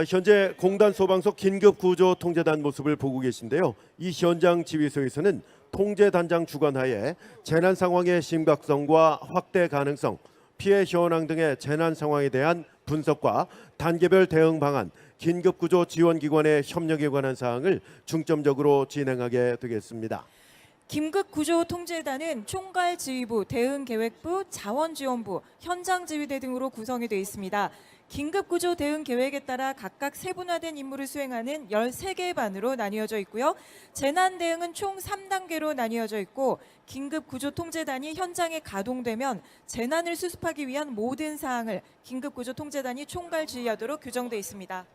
현재 공단 소방서 긴급구조통제단 모습을 보고 계신데요. 이 현장 지휘소에서는 통제단장 주관하에 재난 상황의 심각성과 확대 가능성, 피해 현황 등의 재난 상황에 대한 분석과 단계별 대응 방안, 긴급구조 지원기관의 협력에 관한 사항을 중점적으로 진행하게 되겠습니다. 긴급구조통제단은 총괄지휘부, 대응계획부, 자원지원부, 현장지휘대 등으로 구성이 되어 있습니다. 긴급구조 대응 계획에 따라 각각 세분화된 임무를 수행하는 13개의 반으로 나뉘어져 있고요. 재난 대응은 총 3단계로 나뉘어져 있고 긴급구조통제단이 현장에 가동되면 재난을 수습하기 위한 모든 사항을 긴급구조통제단이 총괄 지휘하도록 규정되어 있습니다.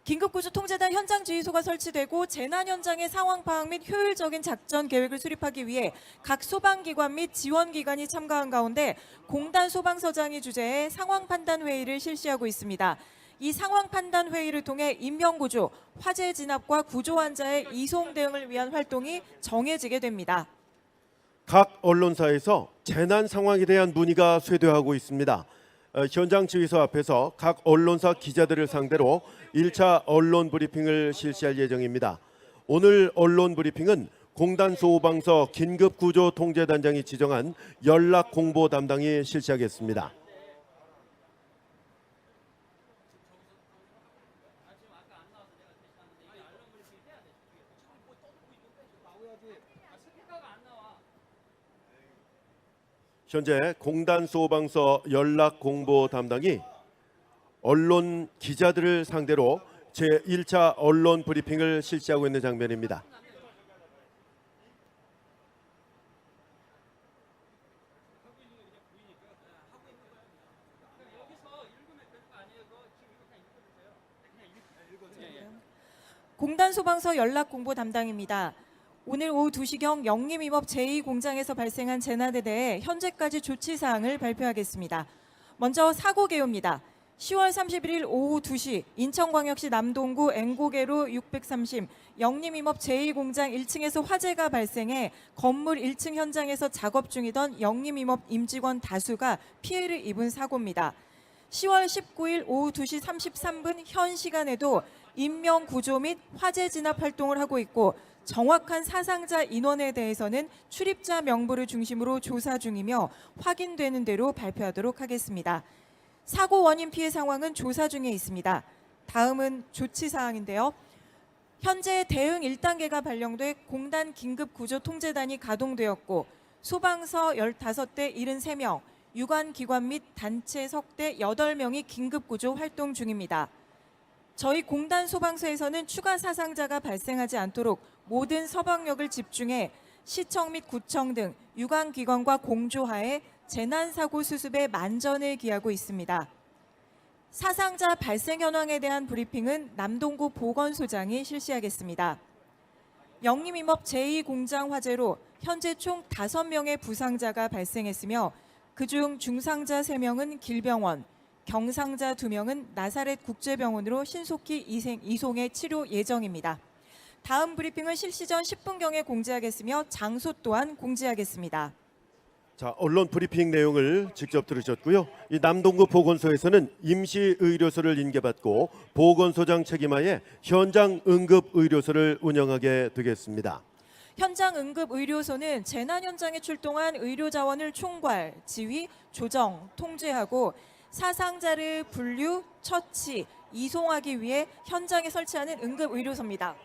긴급구조통제단 현장지휘소가 설치되고 재난 현장의 상황 파악 및 효율적인 작전 계획을 수립하기 위해 각 소방기관 및 지원기관이 참가한 가운데 공단 소방서장이 주재해 상황 판단 회의를 실시하고 있습니다. 이 상황 판단 회의를 통해 인명구조, 화재 진압과 구조 환자의 이송 대응을 위한 활동이 정해지게 됩니다. 각 언론사에서 재난 상황에 대한 문의가 쇄도하고 있습니다. 현장 지휘소 앞에서 각 언론사 기자들을 상대로 1차 언론 브리핑을 실시할 예정입니다. 오늘 언론 브리핑은 공단 소방서 긴급구조통제단장이 지정한 연락 공보 담당이 실시하겠습니다. 현재 공단 소방서 연락 공보 담당이 언론 기자들을 상대로 제1차 언론 브리핑을 실시하고 있는 장면입니다. 공단 소방서 연락 공보 담당입니다. 오늘 오후 2시경 영림임업 제2공장에서 발생한 재난에 대해 현재까지 조치사항을 발표하겠습니다. 먼저 사고 개요입니다. 10월 31일 오후 2시 인천광역시 남동구 앵고개로 630 영림임업 제2공장 1층에서 화재가 발생해 건물 1층 현장에서 작업 중이던 영림임업 임직원 다수가 피해를 입은 사고입니다. 10월 19일 오후 2시 33분 현 시간에도 인명구조 및 화재 진압 활동을 하고 있고 정확한 사상자 인원에 대해서는 출입자 명부를 중심으로 조사 중이며 확인되는 대로 발표하도록 하겠습니다. 사고 원인 피해 상황은 조사 중에 있습니다. 다음은 조치 사항인데요. 현재 대응 1단계가 발령돼 공단 긴급구조통제단이 가동되었고 소방서 15대 73명, 유관기관 및 단체 석대 8명이 긴급구조 활동 중입니다. 저희 공단 소방서에서는 추가 사상자가 발생하지 않도록 모든 서방력을 집중해 시청 및 구청 등 유관기관과 공조하에 재난사고 수습에 만전을 기하고 있습니다. 사상자 발생 현황에 대한 브리핑은 남동구 보건소장이 실시하겠습니다. 영림임업 제2공장 화재로 현재 총 5명의 부상자가 발생했으며 그중 중상자 3명은 길병원, 경상자 2명은 나사렛 국제병원으로 신속히 이송해 치료 예정입니다. 다음 브리핑은 실시 전 10분경에 공지하겠으며 장소 또한 공지하겠습니다. 자, 언론 브리핑 내용을 직접 들으셨고요. 이 남동구 보건소에서는 임시 의료소를 인계받고 보건소장 책임하에 현장 응급 의료소를 운영하게 되겠습니다. 현장 응급 의료소는 재난 현장에 출동한 의료 자원을 총괄, 지휘, 조정, 통제하고 사상자를 분류, 처치, 이송하기 위해 현장에 설치하는 응급 의료소입니다.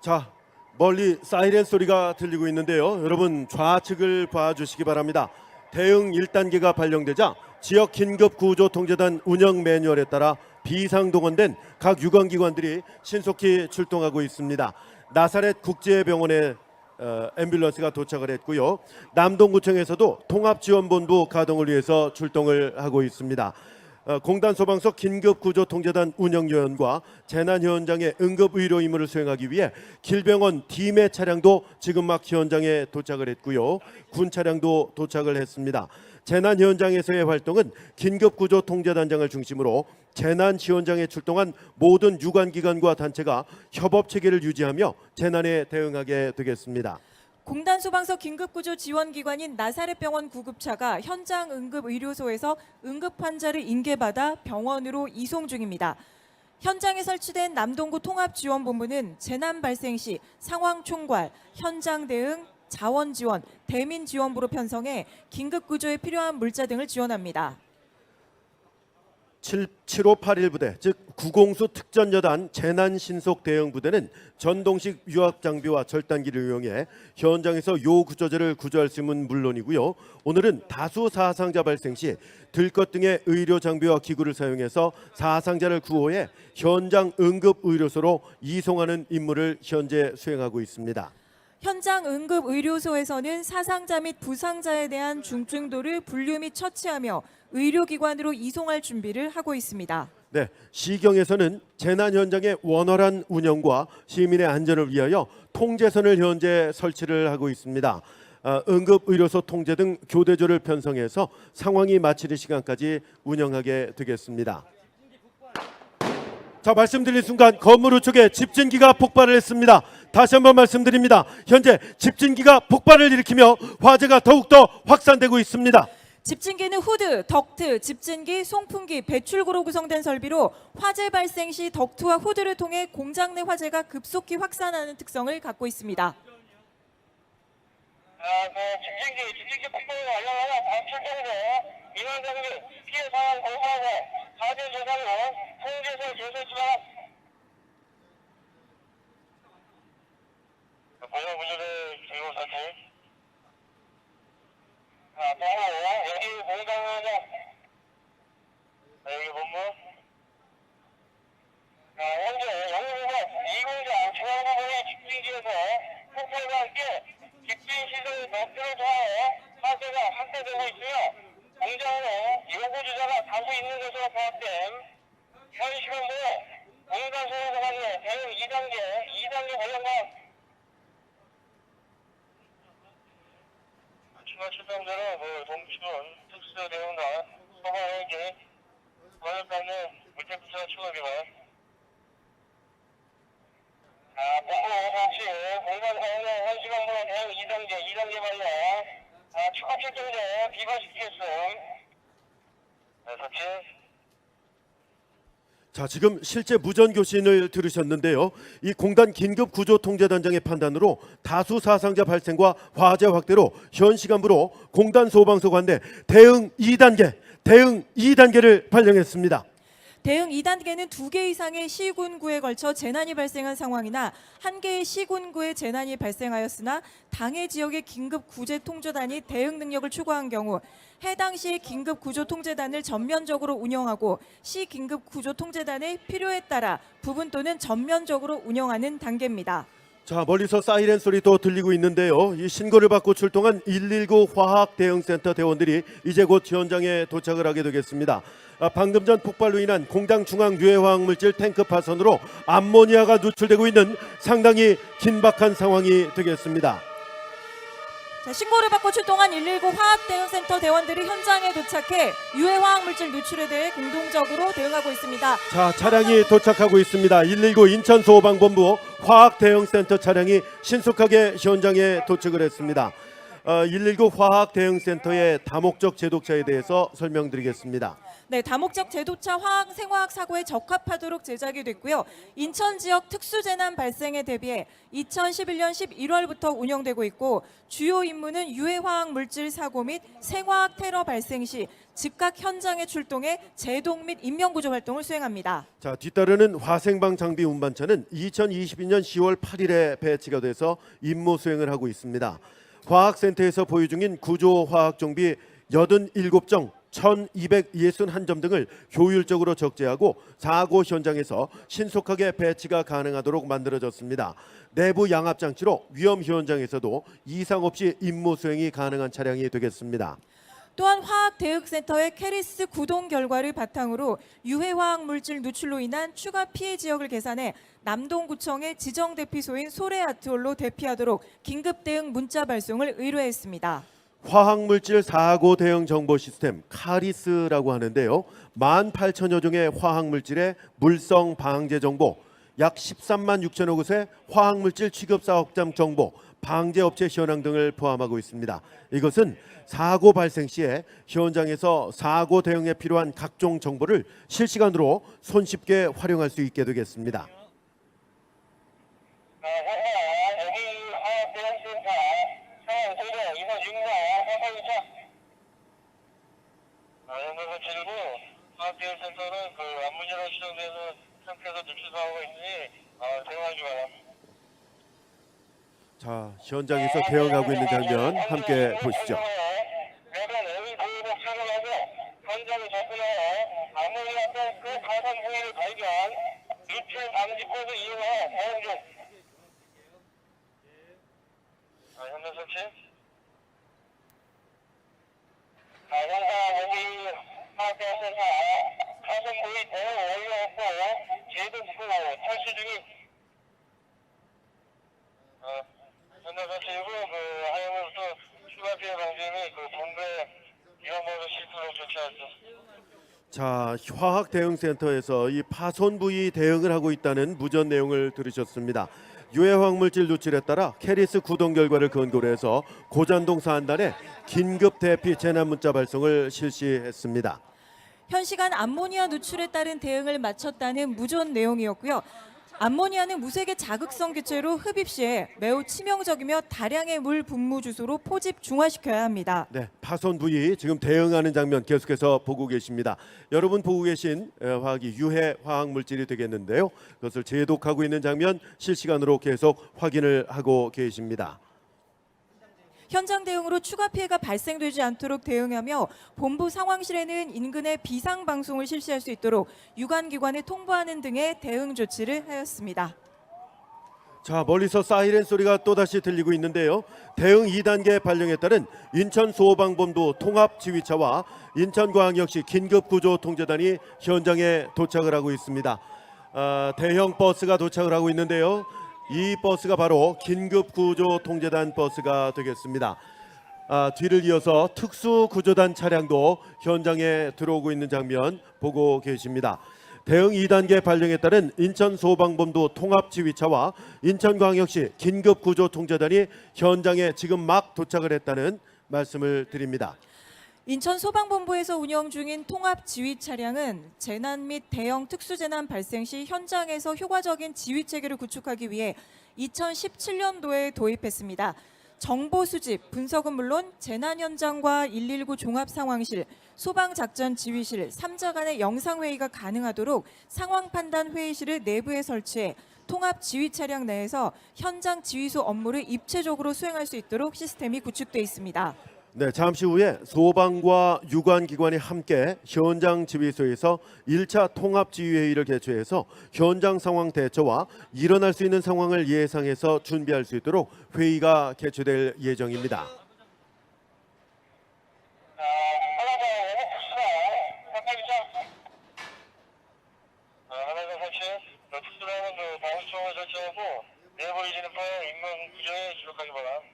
자, 멀리 사이렌 소리가 들리고 있는데요. 여러분 좌측을 봐주시기 바랍니다. 대응 1단계가 발령되자 지역 긴급구조통제단 운영 매뉴얼에 따라 비상동원된 각 유관기관들이 신속히 출동하고 있습니다. 나사렛 국제병원에 앰뷸런스가 도착을 했고요. 남동구청에서도 통합지원본부 가동을 위해서 출동을 하고 있습니다. 공단 소방서 긴급구조통제단 운영요원과 재난 현장의 응급의료 임무를 수행하기 위해 길병원 팀의 차량도 지금 막 현장에 도착을 했고요. 군 차량도 도착을 했습니다. 재난 현장에서의 활동은 긴급구조통제단장을 중심으로 재난 지원장에 출동한 모든 유관기관과 단체가 협업 체계를 유지하며 재난에 대응하게 되겠습니다. 공단 소방서 긴급구조 지원기관인 나사렛병원 구급차가 현장 응급의료소에서 응급 환자를 인계받아 병원으로 이송 중입니다. 현장에 설치된 남동구 통합지원본부는 재난 발생 시 상황 총괄, 현장 대응, 자원 지원, 대민 지원부로 편성해 긴급 구조에 필요한 물자 등을 지원합니다. 7581 부대, 즉 구공수 특전여단 재난 신속 대응 부대는 전동식 유압 장비와 절단기를 이용해 현장에서 요구조제를 구조할 수 있는 물론이고요. 오늘은 다수 사상자 발생 시 들것 등의 의료 장비와 기구를 사용해서 사상자를 구호해 현장 응급 의료소로 이송하는 임무를 현재 수행하고 있습니다. 현장 응급의료소에서는 사상자 및 부상자에 대한 중증도를 분류 및 처치하며 의료기관으로 이송할 준비를 하고 있습니다. 네, 시경에서는 재난 현장의 원활한 운영과 시민의 안전을 위하여 통제선을 현재 설치를 하고 있습니다. 응급의료소 통제 등 교대조를 편성해서 상황이 마치는 시간까지 운영하게 되겠습니다. 자, 말씀드린 순간 건물 우측에 집진기가 폭발을 했습니다. 다시 한번 말씀드립니다. 현재 집진기가 폭발을 일으키며 화재가 더욱더 확산되고 있습니다. 집진기는 후드, 덕트, 집진기, 송풍기, 배출구로 구성된 설비로 화재 발생 시 덕트와 후드를 통해 공장 내 화재가 급속히 확산하는 특성을 갖고 있습니다. 집진기 폭발을 완료하여 다음 출동으로 민원 장비 피해 상황 보고하고 화재 조사로 통제소 조사 수락. 보조 구조대 중요 사태. 여기 공장장. 여기 본부. 현재 영국은 2공장 중앙부분의 집진기에서 폭발과 함께 집진 시설 덕트를 통하여 화재가 확대되고 있으며 공장으로 요구주자가 다수 있는 것으로 파악된 현 시간도 공단 소방서 간의 대응 2단계 관련과 추가 출동자로 동치군 특수대응과 소방행기 관련받는 물체부처 추가입니다. 본부 설치 공단 사용의 현 시간도 대응 2단계 관련 추가 출동자 비과시키겠음. 설치. 자, 지금 실제 무전 교신을 들으셨는데요. 이 공단 긴급구조통제단장의 판단으로 다수 사상자 발생과 화재 확대로 현 시간부로 공단 소방서 관내 대응 2단계를 발령했습니다. 대응 2단계는 2개 이상의 시군구에 걸쳐 재난이 발생한 상황이나 1개의 시군구에 재난이 발생하였으나 당해 지역의 긴급구조통제단이 대응 능력을 추구한 경우 해당 시의 긴급구조통제단을 전면적으로 운영하고 시 긴급구조통제단의 필요에 따라 부분 또는 전면적으로 운영하는 단계입니다. 자, 멀리서 사이렌 소리도 들리고 있는데요. 이 신고를 받고 출동한 119 화학대응센터 대원들이 이제 곧 현장에 도착을 하게 되겠습니다. 방금 전 폭발로 인한 공장 중앙 유해화학물질 탱크 파손으로 암모니아가 누출되고 있는 상당히 긴박한 상황이 되겠습니다. 자, 신고를 받고 출동한 119 화학대응센터 대원들이 현장에 도착해 유해화학물질 누출에 대해 공동적으로 대응하고 있습니다. 자, 차량이 도착하고 있습니다. 119 인천소방본부 화학대응센터 차량이 신속하게 현장에 도착을 했습니다. 119 화학대응센터의 다목적 제독차에 대해서 설명드리겠습니다. 네, 다목적 제도차 생화학 사고에 적합하도록 제작이 됐고요. 인천 지역 특수재난 발생에 대비해 2011년 11월부터 운영되고 있고 주요 임무는 유해화학 물질 사고 및 생화학 테러 발생 시 즉각 현장에 출동해 제동 및 인명구조 활동을 수행합니다. 자, 뒤따르는 화생방 장비 운반차는 2022년 10월 8일에 배치가 돼서 임무 수행을 하고 있습니다. 화학센터에서 보유 중인 구조화학 정비 87정 1261점 등을 효율적으로 적재하고 사고 현장에서 신속하게 배치가 가능하도록 만들어졌습니다. 내부 양압 장치로 위험 현장에서도 이상 없이 임무 수행이 가능한 차량이 되겠습니다. 또한 화학대응센터의 캐리스 구동 결과를 바탕으로 유해화학물질 누출로 인한 추가 피해 지역을 계산해 남동구청의 지정 대피소인 소래아트홀로 대피하도록 긴급 대응 문자 발송을 의뢰했습니다. 화학물질 사고 대응 정보 시스템 카리스라고 하는데요. 18,000여 종의 화학물질의 물성 방제 정보, 약 13만 6천여 곳의 화학물질 취급 사업장 정보, 방제업체 현황 등을 포함하고 있습니다. 이것은 사고 발생 시에 현장에서 사고 대응에 필요한 각종 정보를 실시간으로 손쉽게 활용할 수 있게 되겠습니다. 화학대응센터는 그 암모니아로 추정되는 상태에서 누출 사고가 있으니 대응하기 바랍니다. 자, 현장에서 대응하고 있는 장면 함께 보시죠. 매번 애의 보호복 착용하고 현장에 접근하여 암모니아 그 가산 부위를 발견, 누출 방지 코드 이용하여 대응 중. 현장 설치. 현장 여기 화학대응센터 가산 부위 대응 완료했고 제도 부호 탈취 중인. 현장 설치이고 그 하염으로부터 추가 피해 방지 및 그 본부의 위험 모드 실수로 조치하죠. 자, 화학대응센터에서 이 파손 부위 대응을 하고 있다는 무전 내용을 들으셨습니다. 유해화학물질 누출에 따라 캐리스 구동 결과를 근거로 해서 고잔동 사안단에 긴급 대피 재난 문자 발송을 실시했습니다. 현 시간 암모니아 누출에 따른 대응을 마쳤다는 무전 내용이었고요. 암모니아는 무색의 자극성 기체로 흡입 시에 매우 치명적이며 다량의 물 분무 주소로 포집 중화시켜야 합니다. 네, 파손 부위 지금 대응하는 장면 계속해서 보고 계십니다. 여러분 보고 계신 화학이 유해 화학 물질이 되겠는데요. 그것을 제독하고 있는 장면 실시간으로 계속 확인을 하고 계십니다. 현장 대응으로 추가 피해가 발생되지 않도록 대응하며 본부 상황실에는 인근의 비상 방송을 실시할 수 있도록 유관기관에 통보하는 등의 대응 조치를 하였습니다. 자, 멀리서 사이렌 소리가 또다시 들리고 있는데요. 대응 2단계 발령에 따른 인천소방본부 통합지휘차와 인천광역시 긴급구조통제단이 현장에 도착을 하고 있습니다. 대형 버스가 도착을 하고 있는데요. 이 버스가 바로 긴급구조통제단 버스가 되겠습니다. 뒤를 이어서 특수구조단 차량도 현장에 들어오고 있는 장면 보고 계십니다. 대응 2단계 발령에 따른 인천소방본부 통합지휘차와 인천광역시 긴급구조통제단이 현장에 지금 막 도착을 했다는 말씀을 드립니다. 인천소방본부에서 운영 중인 통합지휘 차량은 재난 및 대형 특수재난 발생 시 현장에서 효과적인 지휘체계를 구축하기 위해 2017년도에 도입했습니다. 정보 수집, 분석은 물론 재난 현장과 119 종합상황실, 소방작전지휘실 3자 간의 영상회의가 가능하도록 상황판단회의실을 내부에 설치해 통합지휘 차량 내에서 현장 지휘소 업무를 입체적으로 수행할 수 있도록 시스템이 구축돼 있습니다. 네, 잠시 후에 소방과 유관기관이 함께 현장 지휘소에서 1차 통합지휘회의를 개최해서 현장 상황 대처와 일어날 수 있는 상황을 예상해서 준비할 수 있도록 회의가 개최될 예정입니다. 방수총을 설치하고 내부 진입하여 인명 구조에 주력하기 바랍니다.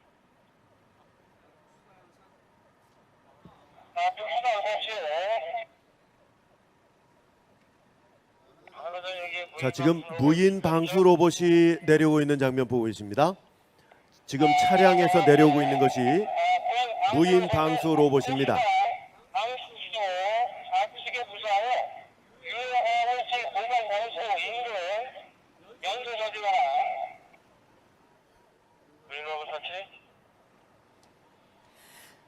자, 지금 무인 방수 로봇이 내려오고 있는 장면 보고 계십니다. 지금 차량에서 내려오고 있는 것이 무인 방수 로봇입니다.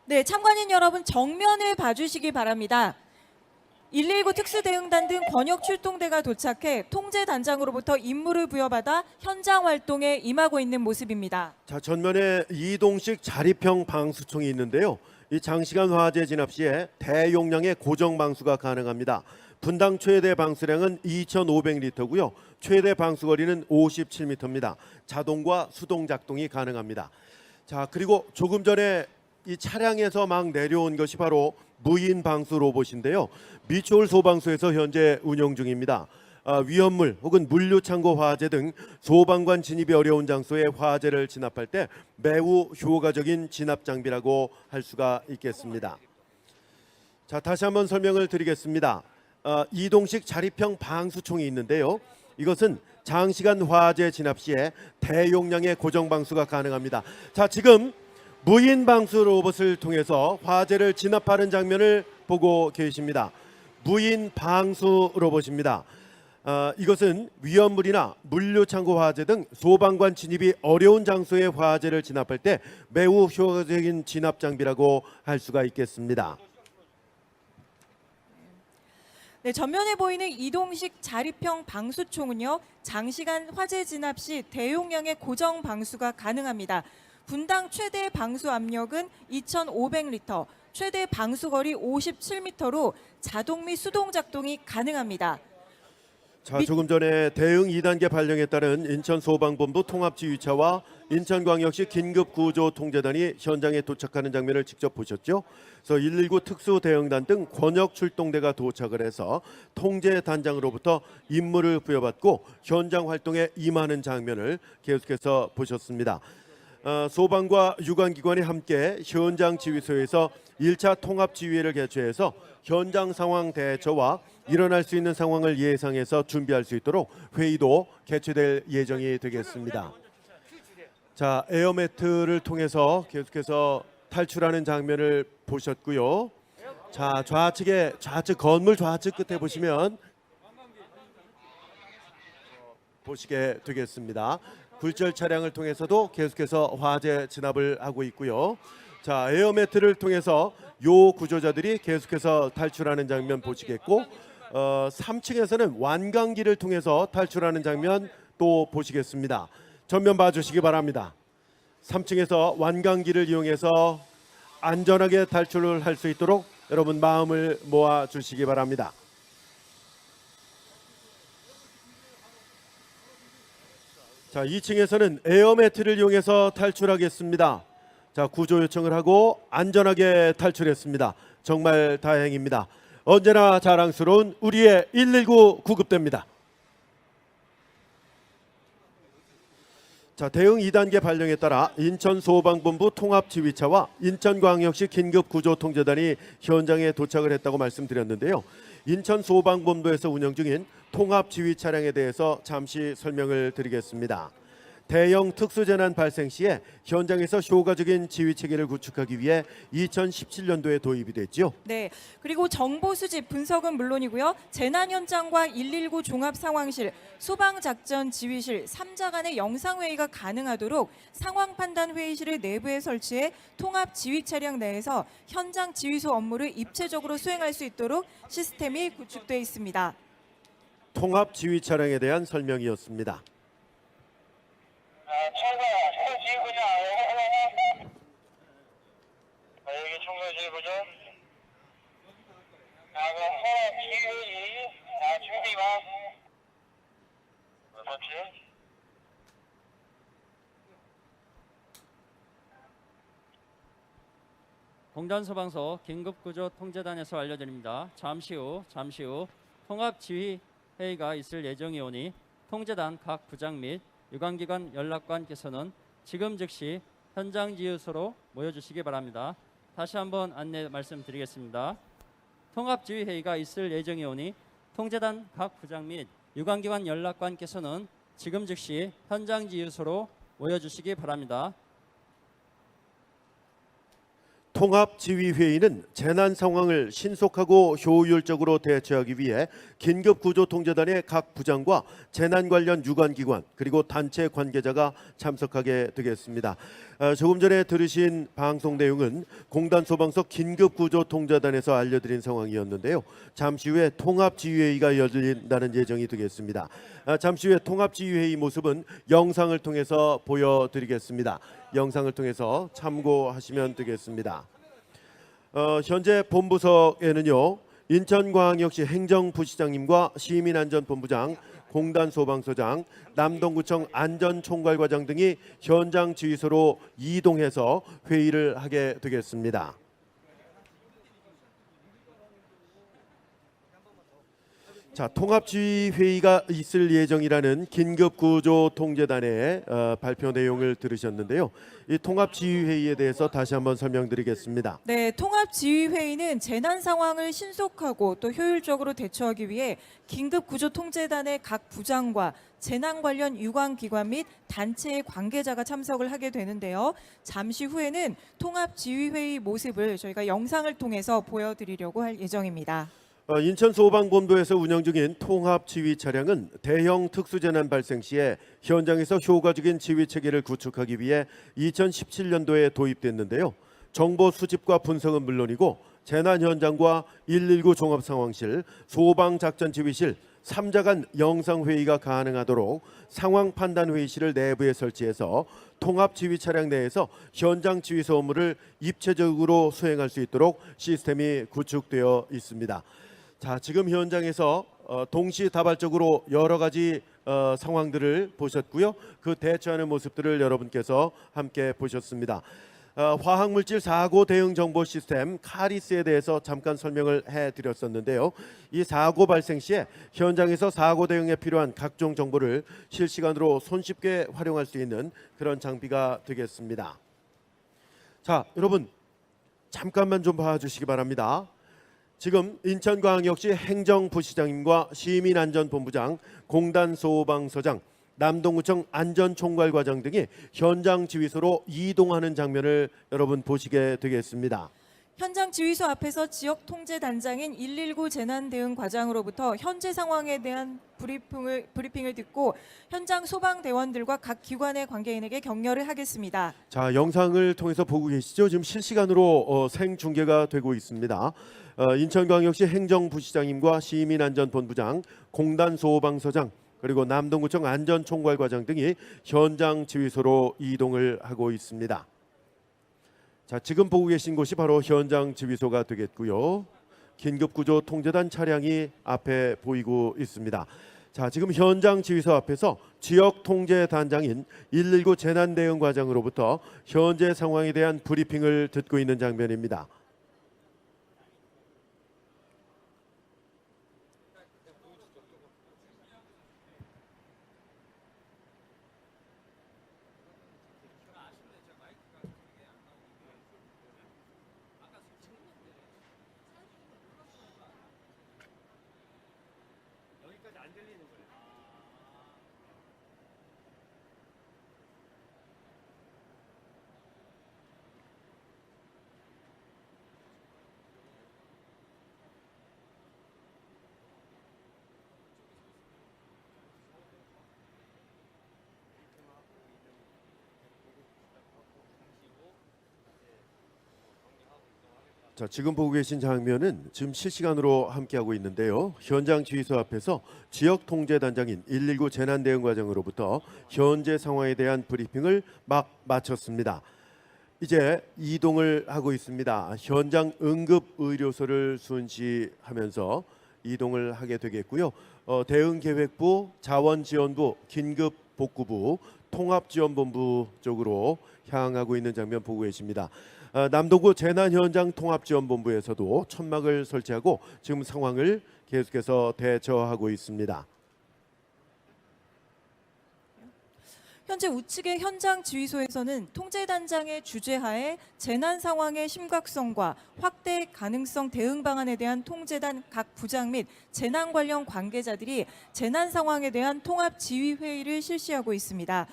네, 참관인 여러분 정면을 봐주시기 바랍니다. 119 특수대응단 등 권역 출동대가 도착해 통제단장으로부터 임무를 부여받아 현장 활동에 임하고 있는 모습입니다. 자, 전면에 이동식 자립형 방수총이 있는데요. 이 장시간 화재 진압 시에 대용량의 고정 방수가 가능합니다. 분당 최대 방수량은 2,500리터고요. 최대 방수거리는 57m입니다. 자동과 수동 작동이 가능합니다. 자, 그리고 조금 전에 이 차량에서 막 내려온 것이 바로 무인 방수 로봇인데요. 미추홀 소방서에서 현재 운영 중입니다. 위험물 혹은 물류 창고 화재 등 소방관 진입이 어려운 장소에 화재를 진압할 때 매우 효과적인 진압 장비라고 할 수가 있겠습니다. 자, 다시 한번 설명을 드리겠습니다. 이동식 자립형 방수총이 있는데요. 이것은 장시간 화재 진압 시에 대용량의 고정 방수가 가능합니다. 자, 지금 무인 방수 로봇을 통해서 화재를 진압하는 장면을 보고 계십니다. 무인 방수 로봇입니다. 이것은 위험물이나 물류 창고 화재 등 소방관 진입이 어려운 장소의 화재를 진압할 때 매우 효과적인 진압 장비라고 할 수가 있겠습니다. 네, 전면에 보이는 이동식 자립형 방수총은요, 장시간 화재 진압 시 대용량의 고정 방수가 가능합니다. 분당 최대 방수 압력은 2,500리터, 최대 방수거리 57m로 자동 및 수동 작동이 가능합니다. 자, 조금 전에 대응 2단계 발령에 따른 인천소방본부 통합지휘차와 인천광역시 긴급구조통제단이 현장에 도착하는 장면을 직접 보셨죠? 그래서 119 특수대응단 등 권역 출동대가 도착을 해서 통제단장으로부터 임무를 부여받고 현장 활동에 임하는 장면을 계속해서 보셨습니다. 소방과 유관기관이 함께 현장 지휘소에서 1차 통합지휘회를 개최해서 현장 상황 대처와 일어날 수 있는 상황을 예상해서 준비할 수 있도록 회의도 개최될 예정이 되겠습니다. 자, 에어매트를 통해서 계속해서 탈출하는 장면을 보셨고요. 자, 좌측 건물 좌측 끝에 보시면 보시게 되겠습니다. 굴절 차량을 통해서도 계속해서 화재 진압을 하고 있고요. 자, 에어매트를 통해서 요 구조자들이 계속해서 탈출하는 장면 보시겠고, 3층에서는 완강기를 통해서 탈출하는 장면 또 보시겠습니다. 전면 봐주시기 바랍니다. 3층에서 완강기를 이용해서 안전하게 탈출을 할 수 있도록 여러분 마음을 모아 주시기 바랍니다. 자, 2층에서는 에어매트를 이용해서 탈출하겠습니다. 자, 구조 요청을 하고 안전하게 탈출했습니다. 정말 다행입니다. 언제나 자랑스러운 우리의 119 구급대입니다. 자, 대응 2단계 발령에 따라 인천소방본부 통합지휘차와 인천광역시 긴급구조통제단이 현장에 도착을 했다고 말씀드렸는데요. 인천소방본부에서 운영 중인 통합지휘 차량에 대해서 잠시 설명을 드리겠습니다. 대형 특수재난 발생 시에 현장에서 효과적인 지휘 체계를 구축하기 위해 2017년도에 도입이 됐죠. 네, 그리고 정보 수집 분석은 물론이고요. 재난 현장과 119 종합 상황실, 소방 작전 지휘실 3자 간의 영상 회의가 가능하도록 상황 판단 회의실을 내부에 설치해 통합 지휘 차량 내에서 현장 지휘소 업무를 입체적으로 수행할 수 있도록 시스템이 구축되어 있습니다. 통합 지휘 차량에 대한 설명이었습니다. 여기 총괄지휘부죠. 지휘 준비만. 그렇지. 공단소방서 긴급구조통제단에서 알려드립니다. 잠시 후 통합지휘회의가 있을 예정이 오니 통제단 각 부장 및 유관기관 연락관께서는 지금 즉시 현장 지휘소로 모여주시기 바랍니다. 다시 한번 안내 말씀드리겠습니다. 통합지휘회의가 있을 예정이 오니 통제단 각 부장 및 유관기관 연락관께서는 지금 즉시 현장 지휘소로 모여주시기 바랍니다. 통합지휘회의는 재난 상황을 신속하고 효율적으로 대처하기 위해 긴급구조통제단의 각 부장과 재난 관련 유관기관 그리고 단체 관계자가 참석하게 되겠습니다. 조금 전에 들으신 방송 내용은 공단소방서 긴급구조통제단에서 알려드린 상황이었는데요. 잠시 후에 통합지휘회의가 열린다는 예정이 되겠습니다. 잠시 후에 통합지휘회의 모습은 영상을 통해서 보여드리겠습니다. 영상을 통해서 참고하시면 되겠습니다. 현재 본부석에는요, 인천광역시 행정부시장님과 시민안전본부장, 공단 소방서장, 남동구청 안전총괄과장 등이 현장 지휘소로 이동해서 회의를 하게 되겠습니다. 자, 통합지휘회의가 있을 예정이라는 긴급구조통제단의 발표 내용을 들으셨는데요. 이 통합지휘회의에 대해서 다시 한번 설명드리겠습니다. 네, 통합지휘회의는 재난 상황을 신속하고 또 효율적으로 대처하기 위해 긴급구조통제단의 각 부장과 재난 관련 유관기관 및 단체의 관계자가 참석을 하게 되는데요. 잠시 후에는 통합지휘회의 모습을 저희가 영상을 통해서 보여드리려고 할 예정입니다. 인천소방본부에서 운영 중인 통합지휘 차량은 대형 특수재난 발생 시에 현장에서 효과적인 지휘 체계를 구축하기 위해 2017년도에 도입됐는데요. 정보 수집과 분석은 물론이고 재난 현장과 119 종합상황실, 소방작전지휘실, 3자 간 영상회의가 가능하도록 상황 판단 회의실을 내부에 설치해서 통합지휘 차량 내에서 현장 지휘소 업무를 입체적으로 수행할 수 있도록 시스템이 구축되어 있습니다. 자, 지금 현장에서 동시다발적으로 여러 가지 상황들을 보셨고요. 그 대처하는 모습들을 여러분께서 함께 보셨습니다. 화학물질 사고 대응 정보 시스템 카리스에 대해서 잠깐 설명을 해드렸었는데요. 이 사고 발생 시에 현장에서 사고 대응에 필요한 각종 정보를 실시간으로 손쉽게 활용할 수 있는 그런 장비가 되겠습니다. 자, 여러분 잠깐만 좀 봐주시기 바랍니다. 지금 인천광역시 행정부시장님과 시민안전본부장, 공단소방서장, 남동구청 안전총괄과장 등이 현장 지휘소로 이동하는 장면을 여러분 보시게 되겠습니다. 현장 지휘소 앞에서 지역 통제단장인 119 재난대응과장으로부터 현재 상황에 대한 브리핑을 듣고 현장 소방대원들과 각 기관의 관계인에게 격려를 하겠습니다. 자, 영상을 통해서 보고 계시죠? 지금 실시간으로 생중계가 되고 있습니다. 인천광역시 행정부시장님과 시민안전본부장, 공단소방서장, 그리고 남동구청 안전총괄과장 등이 현장 지휘소로 이동을 하고 있습니다. 자, 지금 보고 계신 곳이 바로 현장 지휘소가 되겠고요. 긴급구조통제단 차량이 앞에 보이고 있습니다. 자, 지금 현장 지휘소 앞에서 지역 통제단장인 119 재난대응과장으로부터 현재 상황에 대한 브리핑을 듣고 있는 장면입니다. 자, 지금 보고 계신 장면은 지금 실시간으로 함께하고 있는데요. 현장 지휘소 앞에서 지역 통제단장인 119 재난대응과장으로부터 현재 상황에 대한 브리핑을 막 마쳤습니다. 이제 이동을 하고 있습니다. 현장 응급의료소를 순시하면서 이동을 하게 되겠고요. 대응계획부, 자원지원부, 긴급복구부, 통합지원본부 쪽으로 향하고 있는 장면 보고 계십니다. 남동구 재난현장통합지원본부에서도 천막을 설치하고 지금 상황을 계속해서 대처하고 있습니다. 현재 우측의 현장 지휘소에서는 통제단장의 주재하에 재난 상황의 심각성과 확대 가능성 대응 방안에 대한 통제단 각 부장 및 재난 관련 관계자들이 재난 상황에 대한 통합 지휘 회의를 실시하고 있습니다.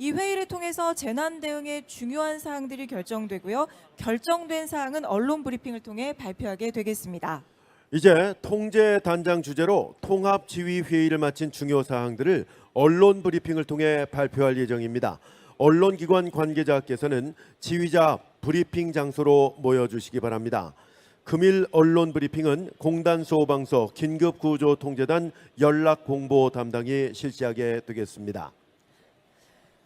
이 회의를 통해서 재난 대응의 중요한 사항들이 결정되고요. 결정된 사항은 언론 브리핑을 통해 발표하게 되겠습니다. 이제 통제단장 주재로 통합지휘회의를 마친 중요 사항들을 언론 브리핑을 통해 발표할 예정입니다. 언론기관 관계자께서는 지휘자 브리핑 장소로 모여주시기 바랍니다. 금일 언론 브리핑은 공단소방서 긴급구조통제단 연락공보 담당이 실시하게 되겠습니다.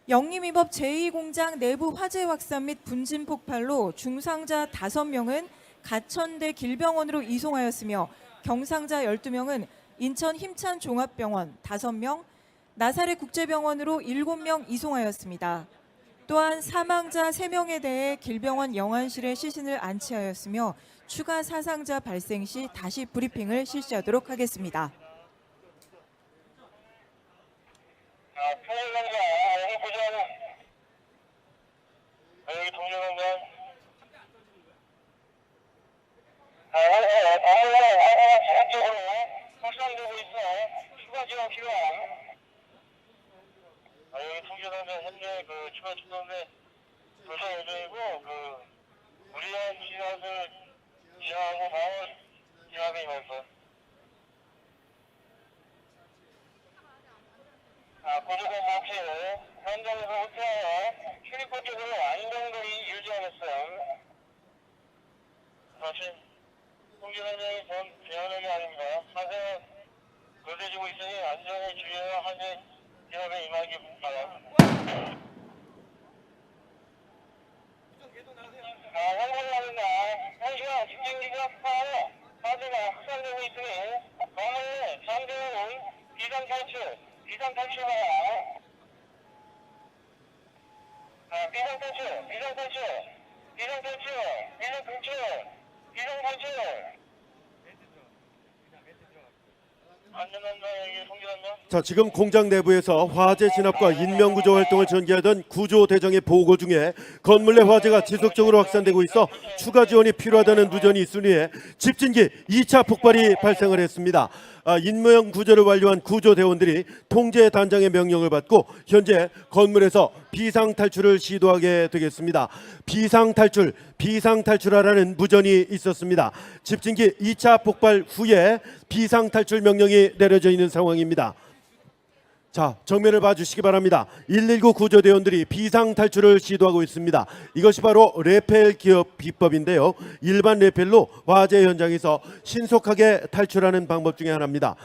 영림위법 제2공장 내부 화재 확산 및 분진 폭발로 중상자 5명은 가천대 길병원으로 이송하였으며 경상자 12명은 인천 힘찬 종합병원 5명, 나사렛 국제병원으로 7명 이송하였습니다. 또한 사망자 3명에 대해 길병원 영안실에 시신을 안치하였으며 추가 사상자 발생 시 다시 브리핑을 실시하도록 하겠습니다. 통일병장 여기 보시면 여기 동료병장 지속적으로 확산되고 있어. 추가 지원 필요함. 여기 통제병장 현재 추가 추동대 조사 예정이고 무리한 진압을 진압하고 바로 진압에 임했어. 고조건 마치 현장에서 후퇴하여 출입구 쪽으로 안정거리 유지하겠어요. 다시 통제단장이 전 제한하게 아닙니다. 하세 거세지고 있으니 안전에 주의하여 하세 진압에 임하기 바랍니다. 현장입니다. 현시간 집중기가 파하여 화재가 확산되고 있으니 건물 내 잠재우는 비상탈출 비상탈출. 자, 지금 공장 내부에서 화재 진압과 인명구조 활동을 전개하던 구조대장의 보고 중에 건물 내 화재가 지속적으로 확산되고 있어 추가 지원이 필요하다는 누전이 있으니 집진기 2차 폭발이 발생을 했습니다. 인명구조를 완료한 구조대원들이 통제단장의 명령을 받고 현재 건물에서 비상탈출을 시도하게 되겠습니다. 비상탈출하라는 무전이 있었습니다. 집진기 2차 폭발 후에 비상탈출 명령이 내려져 있는 상황입니다. 자, 정면을 봐주시기 바랍니다. 119 구조대원들이 비상탈출을 시도하고 있습니다. 이것이 바로 레펠 기업 비법인데요. 일반 레펠로 화재 현장에서 신속하게 탈출하는 방법 중에 하나입니다.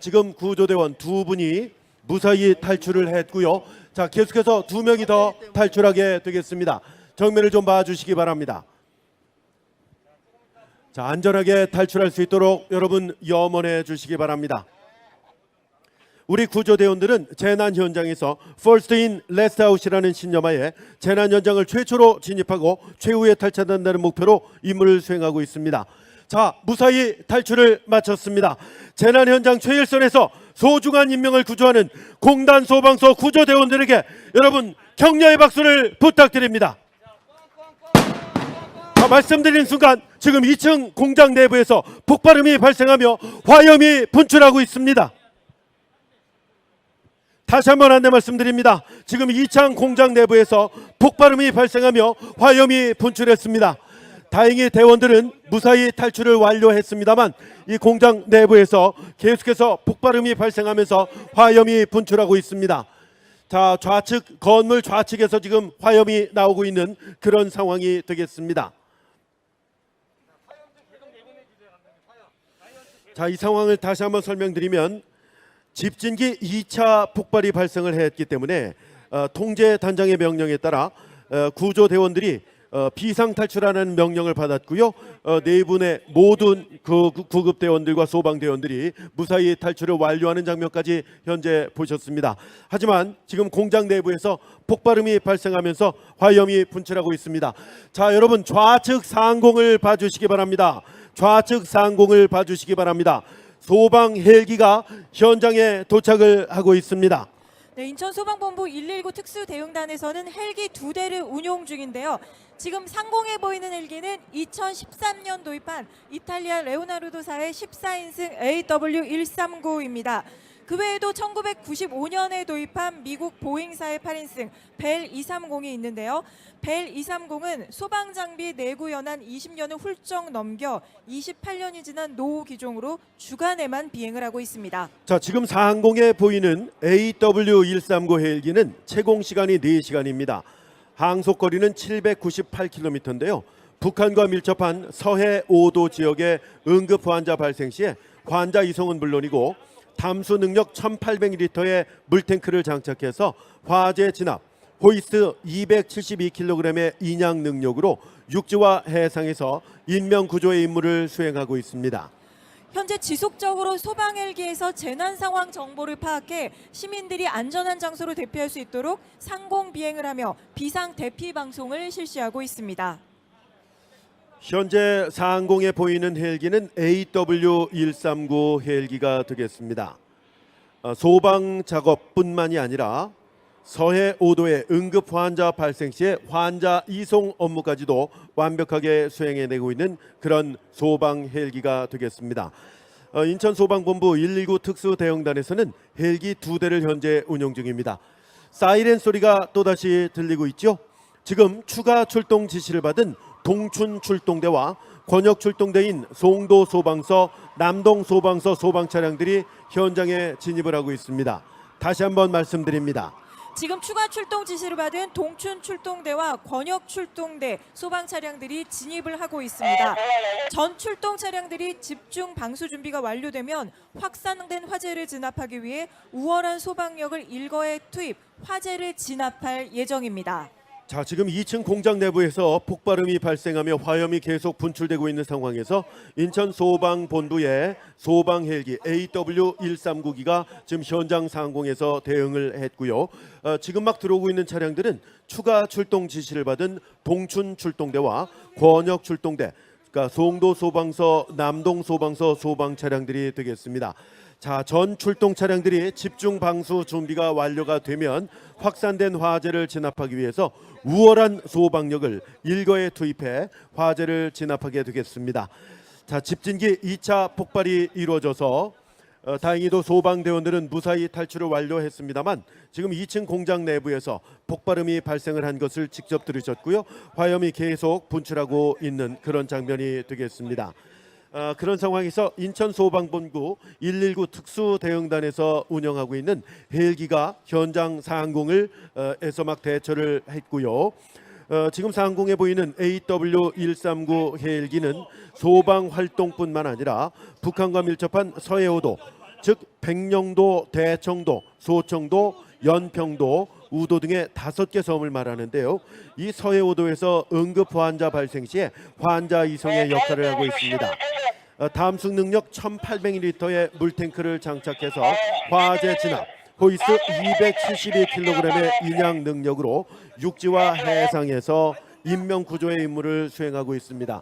지금 구조대원 2분이 무사히 탈출을 했고요. 자, 계속해서 2명이 더 탈출하게 되겠습니다. 정면을 좀 봐주시기 바랍니다. 자, 안전하게 탈출할 수 있도록 여러분 염원해 주시기 바랍니다. 우리 구조대원들은 재난 현장에서 First in, Last out이라는 신념하에 재난 현장을 최초로 진입하고 최후에 탈출한다는 목표로 임무를 수행하고 있습니다. 자, 무사히 탈출을 마쳤습니다. 재난 현장 최일선에서 소중한 인명을 구조하는 공단 소방서 구조대원들에게 여러분 격려의 박수를 부탁드립니다. 자, 말씀드린 순간 지금 2층 공장 내부에서 폭발음이 발생하며 화염이 분출하고 있습니다. 다시 한번 안내 말씀드립니다. 지금 2층 공장 내부에서 폭발음이 발생하며 화염이 분출했습니다. 다행히 대원들은 무사히 탈출을 완료했습니다만 이 공장 내부에서 계속해서 폭발음이 발생하면서 화염이 분출하고 있습니다. 자, 좌측 건물 좌측에서 지금 화염이 나오고 있는 그런 상황이 되겠습니다. 자, 이 상황을 다시 한번 설명드리면 집진기 2차 폭발이 발생을 했기 때문에 통제단장의 명령에 따라 구조대원들이 비상탈출하는 명령을 받았고요. 4분의 모든 구급대원들과 소방대원들이 무사히 탈출을 완료하는 장면까지 현재 보셨습니다. 하지만 지금 공장 내부에서 폭발음이 발생하면서 화염이 분출하고 있습니다. 자, 여러분 좌측 상공을 봐주시기 바랍니다. 좌측 상공을 봐주시기 바랍니다. 소방 헬기가 현장에 도착을 하고 있습니다. 네, 인천소방본부 119 특수대응단에서는 헬기 2대를 운용 중인데요. 지금 상공에 보이는 헬기는 2013년 도입한 이탈리아 레오나르도사의 14인승 AW139입니다. 그 외에도 1995년에 도입한 미국 보잉사의 8인승 벨 230이 있는데요. 벨 230은 소방장비 내구 연한 20년을 훌쩍 넘겨 28년이 지난 노후 기종으로 주간에만 비행을 하고 있습니다. 자, 지금 상공에 보이는 AW139 헬기는 채공 시간이 4시간입니다. 항속거리는 798km인데요. 북한과 밀접한 서해 5도 지역의 응급 환자 발생 시에 환자 이송은 물론이고 담수 능력 1800리터의 물탱크를 장착해서 화재 진압, 호이스 272kg의 인양 능력으로 육지와 해상에서 인명 구조의 임무를 수행하고 있습니다. 현재 지속적으로 소방 헬기에서 재난 상황 정보를 파악해 시민들이 안전한 장소로 대피할 수 있도록 상공 비행을 하며 비상 대피 방송을 실시하고 있습니다. 현재 상공에 보이는 헬기는 AW139 헬기가 되겠습니다. 소방 작업뿐만이 아니라 서해 5도의 응급 환자 발생 시에 환자 이송 업무까지도 완벽하게 수행해내고 있는 그런 소방 헬기가 되겠습니다. 인천소방본부 119 특수대응단에서는 헬기 2대를 현재 운용 중입니다. 사이렌 소리가 또다시 들리고 있죠. 지금 추가 출동 지시를 받은 동춘 출동대와 권역 출동대인 송도 소방서, 남동 소방서 소방 차량들이 현장에 진입을 하고 있습니다. 다시 한번 말씀드립니다. 지금 추가 출동 지시를 받은 동춘 출동대와 권역 출동대 소방 차량들이 진입을 하고 있습니다. 전 출동 차량들이 집중 방수 준비가 완료되면 확산된 화재를 진압하기 위해 우월한 소방력을 일거에 투입, 화재를 진압할 예정입니다. 자, 지금 2층 공장 내부에서 폭발음이 발생하며 화염이 계속 분출되고 있는 상황에서 인천소방본부의 소방 헬기 AW139기가 지금 현장 상공에서 대응을 했고요. 지금 막 들어오고 있는 차량들은 추가 출동 지시를 받은 동춘 출동대와 권역 출동대, 그러니까 송도 소방서, 남동 소방서 소방 차량들이 되겠습니다. 자, 전 출동 차량들이 집중 방수 준비가 완료가 되면 확산된 화재를 진압하기 위해서 우월한 소방력을 일거에 투입해 화재를 진압하게 되겠습니다. 자, 집진기 2차 폭발이 이루어져서 다행히도 소방대원들은 무사히 탈출을 완료했습니다만 지금 2층 공장 내부에서 폭발음이 발생을 한 것을 직접 들으셨고요. 화염이 계속 분출하고 있는 그런 장면이 되겠습니다. 그런 상황에서 인천소방본부 119 특수대응단에서 운영하고 있는 헬기가 현장 상공을 에서 막 대처를 했고요. 지금 상공에 보이는 AW139 헬기는 소방 활동뿐만 아니라 북한과 밀접한 서해오도, 즉 백령도, 대청도, 소청도, 연평도, 우도 등의 5개 섬을 말하는데요. 이 서해오도에서 응급 환자 발생 시에 환자 이송의 역할을 하고 있습니다. 담수 능력 1,800리터의 물탱크를 장착해서 화재 진압, 호이스 272kg의 인양 능력으로 육지와 해상에서 인명 구조의 임무를 수행하고 있습니다.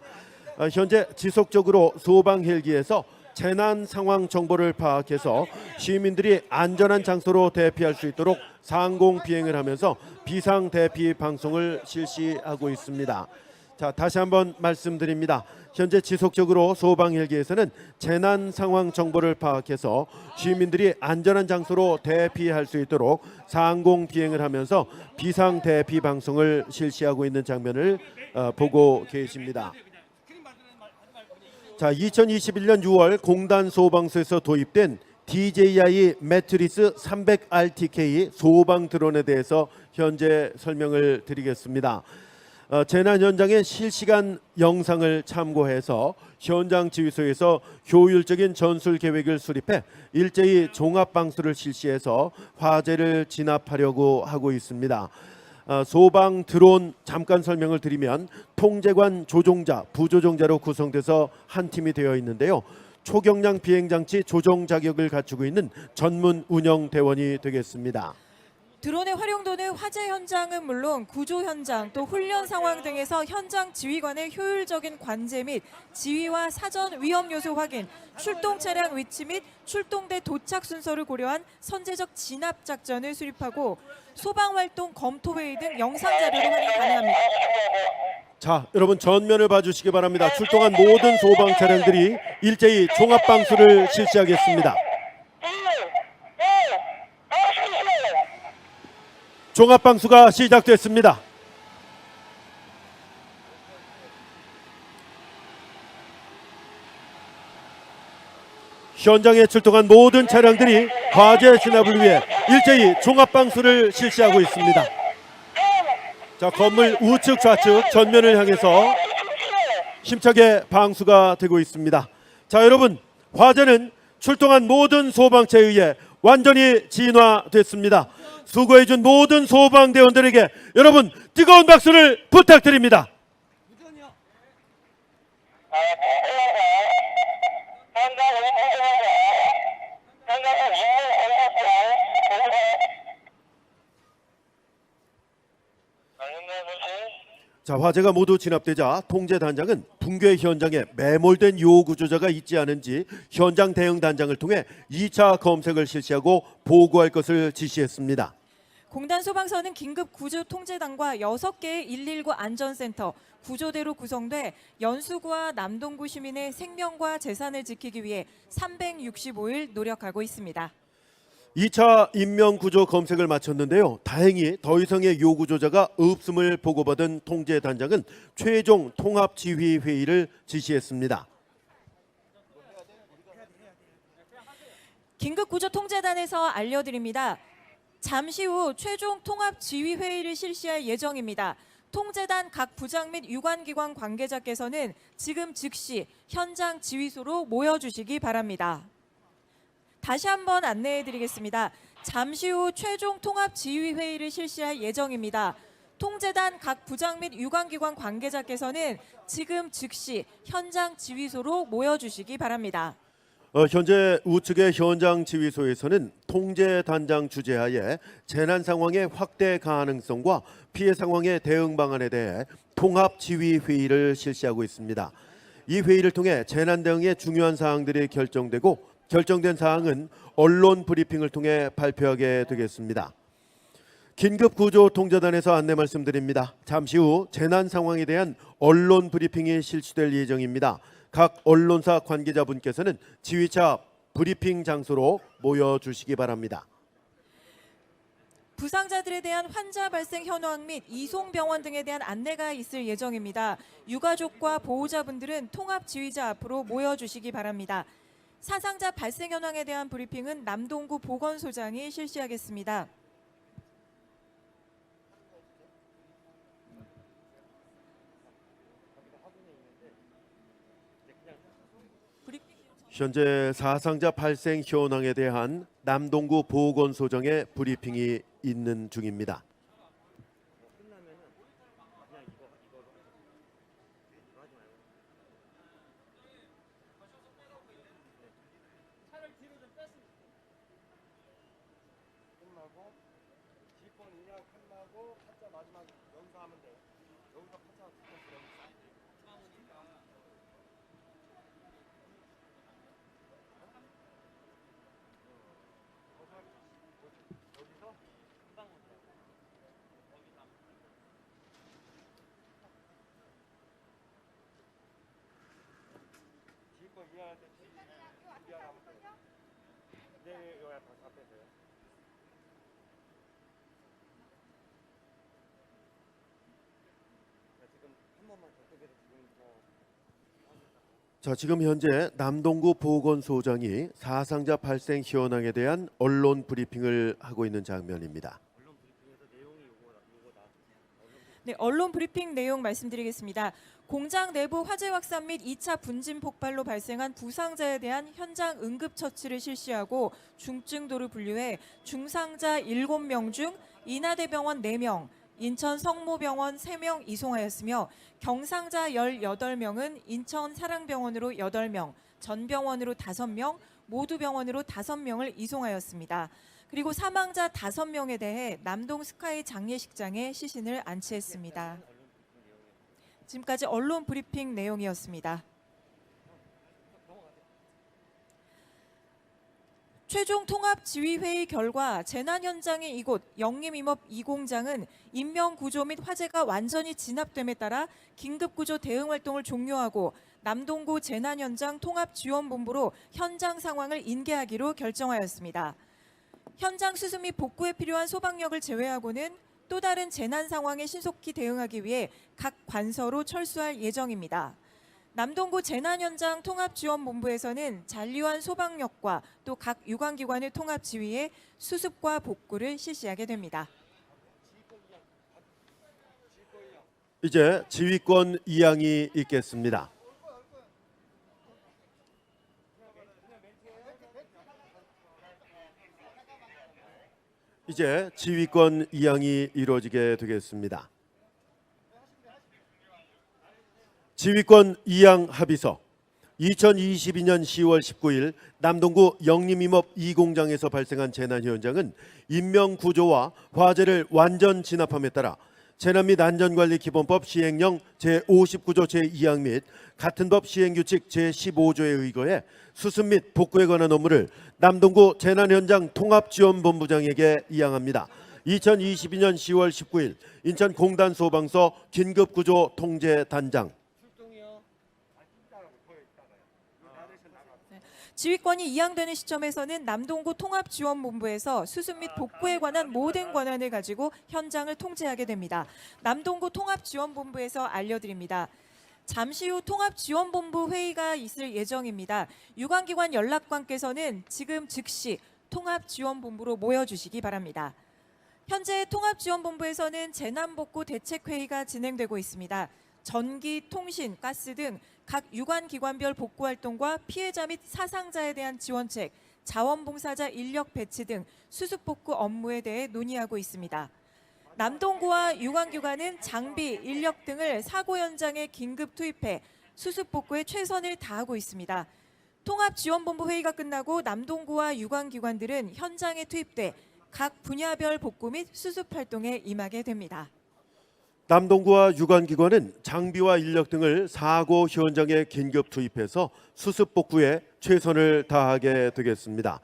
현재 지속적으로 소방 헬기에서 재난 상황 정보를 파악해서 시민들이 안전한 장소로 대피할 수 있도록 상공 비행을 하면서 비상 대피 방송을 실시하고 있습니다. 자, 다시 한번 말씀드립니다. 현재 지속적으로 소방 헬기에서는 재난 상황 정보를 파악해서 시민들이 안전한 장소로 대피할 수 있도록 상공 비행을 하면서 비상 대피 방송을 실시하고 있는 장면을 보고 계십니다. 자, 2021년 6월 공단 소방서에서 도입된 DJI 매트리스 300RTK 소방 드론에 대해서 현재 설명을 드리겠습니다. 재난 현장의 실시간 영상을 참고해서 현장 지휘소에서 효율적인 전술 계획을 수립해 일제히 종합 방수를 실시해서 화재를 진압하려고 하고 있습니다. 소방 드론 잠깐 설명을 드리면 통제관, 조종자, 부조종자로 구성돼서 한 팀이 되어 있는데요. 초경량 비행장치 조종 자격을 갖추고 있는 전문 운영 대원이 되겠습니다. 드론의 활용도는 화재 현장은 물론 구조 현장 또 훈련 상황 등에서 현장 지휘관의 효율적인 관제 및 지휘와 사전 위험 요소 확인, 출동 차량 위치 및 출동대 도착 순서를 고려한 선제적 진압 작전을 수립하고 소방 활동 검토 회의 등 영상 자료로 활용 가능합니다. 자, 여러분 전면을 봐주시기 바랍니다. 출동한 모든 소방 차량들이 일제히 종합 방수를 실시하겠습니다. 종합 방수가 시작됐습니다. 현장에 출동한 모든 차량들이 화재 진압을 위해 일제히 종합 방수를 실시하고 있습니다. 자, 건물 우측 좌측 전면을 향해서 힘차게 방수가 되고 있습니다. 자, 여러분, 화재는 출동한 모든 소방차에 의해 완전히 진화됐습니다. 수고해준 모든 소방대원들에게 여러분 뜨거운 박수를 부탁드립니다. 현장 자, 화재가 모두 진압되자 통제단장은 붕괴 현장에 매몰된 요 구조자가 있지 않은지 현장 대응 단장을 통해 2차 검색을 실시하고 보고할 것을 지시했습니다. 공단 소방서는 긴급 구조 통제단과 6개의 119 안전센터, 구조대로 구성돼 연수구와 남동구 시민의 생명과 재산을 지키기 위해 365일 노력하고 있습니다. 2차 인명구조 검색을 마쳤는데요. 다행히 더 이상의 요구조자가 없음을 보고받은 통제단장은 최종 통합지휘회의를 지시했습니다. 긴급구조통제단에서 알려드립니다. 잠시 후 최종 통합지휘회의를 실시할 예정입니다. 통제단 각 부장 및 유관기관 관계자께서는 지금 즉시 현장 지휘소로 모여주시기 바랍니다. 다시 한번 안내해드리겠습니다. 잠시 후 최종 통합지휘회의를 실시할 예정입니다. 통제단 각 부장 및 유관기관 관계자께서는 지금 즉시 현장 지휘소로 모여주시기 바랍니다. 현재 우측의 현장 지휘소에서는 통제단장 주재하에 재난 상황의 확대 가능성과 피해 상황의 대응 방안에 대해 통합지휘회의를 실시하고 있습니다. 이 회의를 통해 재난 대응의 중요한 사항들이 결정되고 결정된 사항은 언론 브리핑을 통해 발표하게 되겠습니다. 긴급구조통제단에서 안내 말씀드립니다. 잠시 후 재난 상황에 대한 언론 브리핑이 실시될 예정입니다. 각 언론사 관계자분께서는 지휘차 브리핑 장소로 모여주시기 바랍니다. 부상자들에 대한 환자 발생 현황 및 이송병원 등에 대한 안내가 있을 예정입니다. 유가족과 보호자분들은 통합지휘자 앞으로 모여주시기 바랍니다. 사상자 발생 현황에 대한 브리핑은 남동구 보건소장이 실시하겠습니다. 현재 사상자 발생 현황에 대한 남동구 보건소장의 브리핑이 있는 중입니다. 자, 지금 현재 남동구 보건소장이 사상자 발생 현황에 대한 언론 브리핑을 하고 있는 장면입니다. 네, 언론 브리핑 내용 말씀드리겠습니다. 공장 내부 화재 확산 및 2차 분진 폭발로 발생한 부상자에 대한 현장 응급처치를 실시하고 중증도를 분류해 중상자 7명 중 인하대병원 4명, 인천 성모병원 3명 이송하였으며 경상자 18명은 인천 사랑병원으로 8명, 전병원으로 5명, 모두 병원으로 5명을 이송하였습니다. 그리고 사망자 5명에 대해 남동 스카이 장례식장에 시신을 안치했습니다. 지금까지 언론 브리핑 내용이었습니다. 최종 통합지휘회의 결과 재난 현장의 이곳 영림임업 2공장은 인명구조 및 화재가 완전히 진압됨에 따라 긴급구조 대응 활동을 종료하고 남동구 재난현장 통합지원본부로 현장 상황을 인계하기로 결정하였습니다. 현장 수습 및 복구에 필요한 소방력을 제외하고는 또 다른 재난 상황에 신속히 대응하기 위해 각 관서로 철수할 예정입니다. 남동구 재난현장 통합지원본부에서는 잔류한 소방력과 또 각 유관기관을 통합지휘해 수습과 복구를 실시하게 됩니다. 이제 지휘권 이양이 있겠습니다. 이제 지휘권 이양이 이루어지게 되겠습니다. 지휘권 이양 합의서 2022년 10월 19일 남동구 영림임업 2공장에서 발생한 재난 현장은 인명구조와 화재를 완전 진압함에 따라 재난 및 안전관리 기본법 시행령 제59조 제2항 및 같은 법 시행규칙 제15조에 의거해 수습 및 복구에 관한 업무를 남동구 재난현장 통합지원본부장에게 이양합니다. 2022년 10월 19일 인천 공단소방서 긴급구조 통제단장. 지휘권이 이양되는 시점에서는 남동구 통합지원본부에서 수습 및 복구에 관한 모든 권한을 가지고 현장을 통제하게 됩니다. 남동구 통합지원본부에서 알려드립니다. 잠시 후 통합지원본부 회의가 있을 예정입니다. 유관기관 연락관께서는 지금 즉시 통합지원본부로 모여주시기 바랍니다. 현재 통합지원본부에서는 재난복구 대책회의가 진행되고 있습니다. 전기, 통신, 가스 등 각 유관기관별 복구활동과 피해자 및 사상자에 대한 지원책, 자원봉사자 인력 배치 등 수습복구 업무에 대해 논의하고 있습니다. 남동구와 유관기관은 장비, 인력 등을 사고 현장에 긴급 투입해 수습복구에 최선을 다하고 있습니다. 통합지원본부 회의가 끝나고 남동구와 유관기관들은 현장에 투입돼 각 분야별 복구 및 수습 활동에 임하게 됩니다. 남동구와 유관기관은 장비와 인력 등을 사고 현장에 긴급 투입해서 수습 복구에 최선을 다하게 되겠습니다.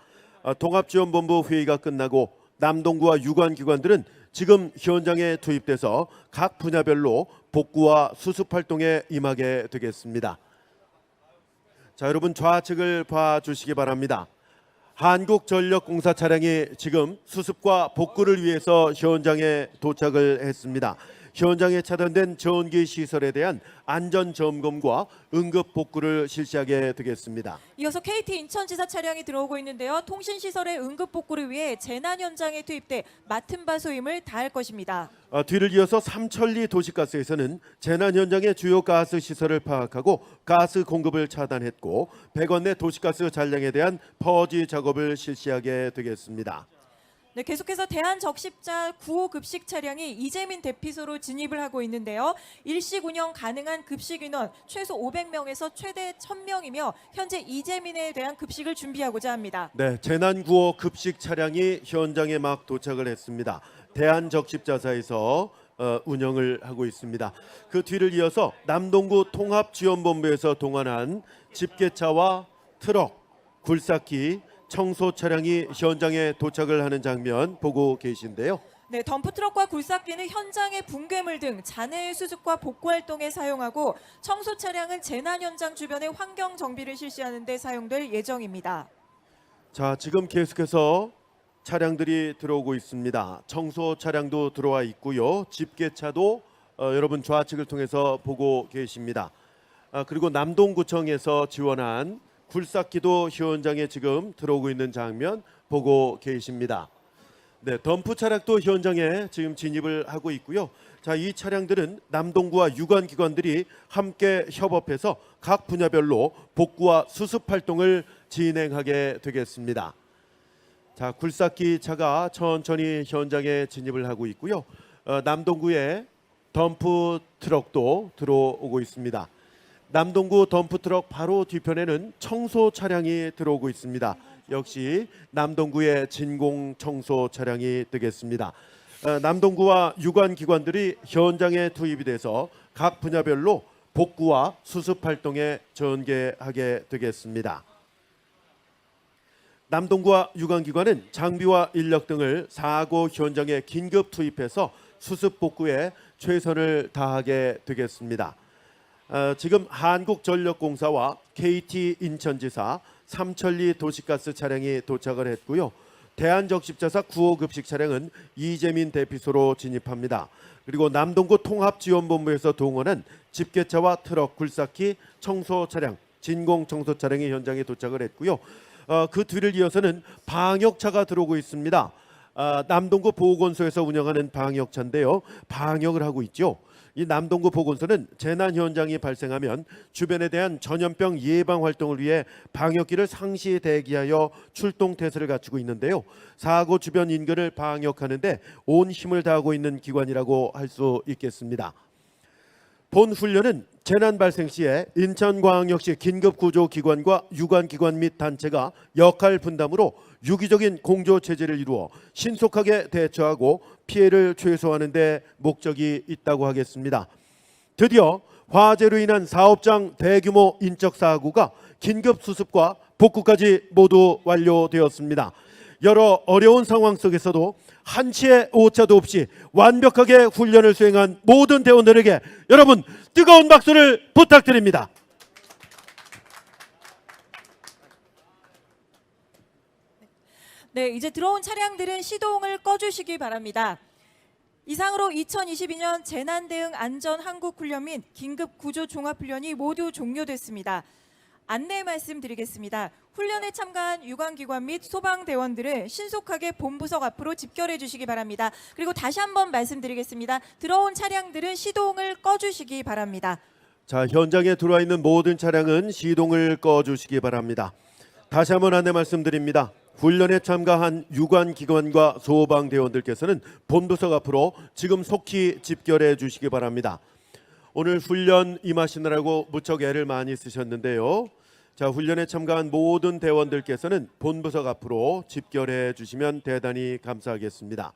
통합지원본부 회의가 끝나고 남동구와 유관기관들은 지금 현장에 투입돼서 각 분야별로 복구와 수습 활동에 임하게 되겠습니다. 자, 여러분 좌측을 봐주시기 바랍니다. 한국전력공사 차량이 지금 수습과 복구를 위해서 현장에 도착을 했습니다. 현장에 차단된 전기 시설에 대한 안전 점검과 응급 복구를 실시하게 되겠습니다. 이어서 KT 인천지사 차량이 들어오고 있는데요. 통신시설의 응급 복구를 위해 재난 현장에 투입돼 맡은 바 소임을 다할 것입니다. 뒤를 이어서 삼천리 도시가스에서는 재난 현장의 주요 가스 시설을 파악하고 가스 공급을 차단했고 100원 내 도시가스 잔량에 대한 퍼지 작업을 실시하게 되겠습니다. 네, 계속해서 대한적십자 9호 급식 차량이 이재민 대피소로 진입을 하고 있는데요. 일식 운영 가능한 급식 인원 최소 500명에서 최대 1000명이며 현재 이재민에 대한 급식을 준비하고자 합니다. 네, 재난 구호 급식 차량이 현장에 막 도착을 했습니다. 대한적십자사에서 운영을 하고 있습니다. 그 뒤를 이어서 남동구 통합지원본부에서 동원한 집게차와 트럭, 굴삭기, 청소 차량이 현장에 도착을 하는 장면 보고 계신데요. 네, 덤프트럭과 굴삭기는 현장의 붕괴물 등 잔해의 수습과 복구 활동에 사용하고 청소 차량은 재난 현장 주변의 환경 정비를 실시하는 데 사용될 예정입니다. 자, 지금 계속해서 차량들이 들어오고 있습니다. 청소 차량도 들어와 있고요. 집게차도 여러분 좌측을 통해서 보고 계십니다. 그리고 남동구청에서 지원한 굴삭기도 현장에 지금 들어오고 있는 장면 보고 계십니다. 네, 덤프 차량도 현장에 지금 진입을 하고 있고요. 자, 이 차량들은 남동구와 유관기관들이 함께 협업해서 각 분야별로 복구와 수습 활동을 진행하게 되겠습니다. 자, 굴삭기 차가 천천히 현장에 진입을 하고 있고요. 남동구에 덤프 트럭도 들어오고 있습니다. 남동구 덤프트럭 바로 뒤편에는 청소 차량이 들어오고 있습니다. 역시 남동구의 진공 청소 차량이 되겠습니다. 남동구와 유관기관들이 현장에 투입이 돼서 각 분야별로 복구와 수습 활동에 전개하게 되겠습니다. 남동구와 유관기관은 장비와 인력 등을 사고 현장에 긴급 투입해서 수습 복구에 최선을 다하게 되겠습니다. 지금 한국전력공사와 KT 인천지사, 삼천리 도시가스 차량이 도착을 했고요. 대한적십자사 9호 급식 차량은 이재민 대피소로 진입합니다. 그리고 남동구 통합지원본부에서 동원한 집게차와 트럭, 굴삭기, 청소 차량, 진공 청소 차량이 현장에 도착을 했고요. 그 뒤를 이어서는 방역차가 들어오고 있습니다. 남동구 보건소에서 운영하는 방역차인데요. 방역을 하고 있죠. 이 남동구 보건소는 재난 현장이 발생하면 주변에 대한 전염병 예방 활동을 위해 방역기를 상시 대기하여 출동 태세를 갖추고 있는데요. 사고 주변 인근을 방역하는 데 온 힘을 다하고 있는 기관이라고 할 수 있겠습니다. 본 훈련은 재난 발생 시에 인천광역시 긴급구조기관과 유관기관 및 단체가 역할 분담으로 유기적인 공조 체제를 이루어 신속하게 대처하고 피해를 최소화하는 데 목적이 있다고 하겠습니다. 드디어 화재로 인한 사업장 대규모 인적 사고가 긴급 수습과 복구까지 모두 완료되었습니다. 여러 어려운 상황 속에서도 한치의 오차도 없이 완벽하게 훈련을 수행한 모든 대원들에게 여러분 뜨거운 박수를 부탁드립니다. 네, 이제 들어온 차량들은 시동을 꺼주시기 바랍니다. 이상으로 2022년 재난대응 안전한국훈련 및 긴급구조종합훈련이 모두 종료됐습니다. 안내 말씀드리겠습니다. 훈련에 참가한 유관기관 및 소방대원들은 신속하게 본부석 앞으로 집결해 주시기 바랍니다. 그리고 다시 한번 말씀드리겠습니다. 들어온 차량들은 시동을 꺼주시기 바랍니다. 자, 현장에 들어와 있는 모든 차량은 시동을 꺼주시기 바랍니다. 다시 한번 안내 말씀드립니다. 훈련에 참가한 유관기관과 소방대원들께서는 본부석 앞으로 지금 속히 집결해 주시기 바랍니다. 오늘 훈련 임하시느라고 무척 애를 많이 쓰셨는데요. 자, 훈련에 참가한 모든 대원들께서는 본부석 앞으로 집결해 주시면 대단히 감사하겠습니다.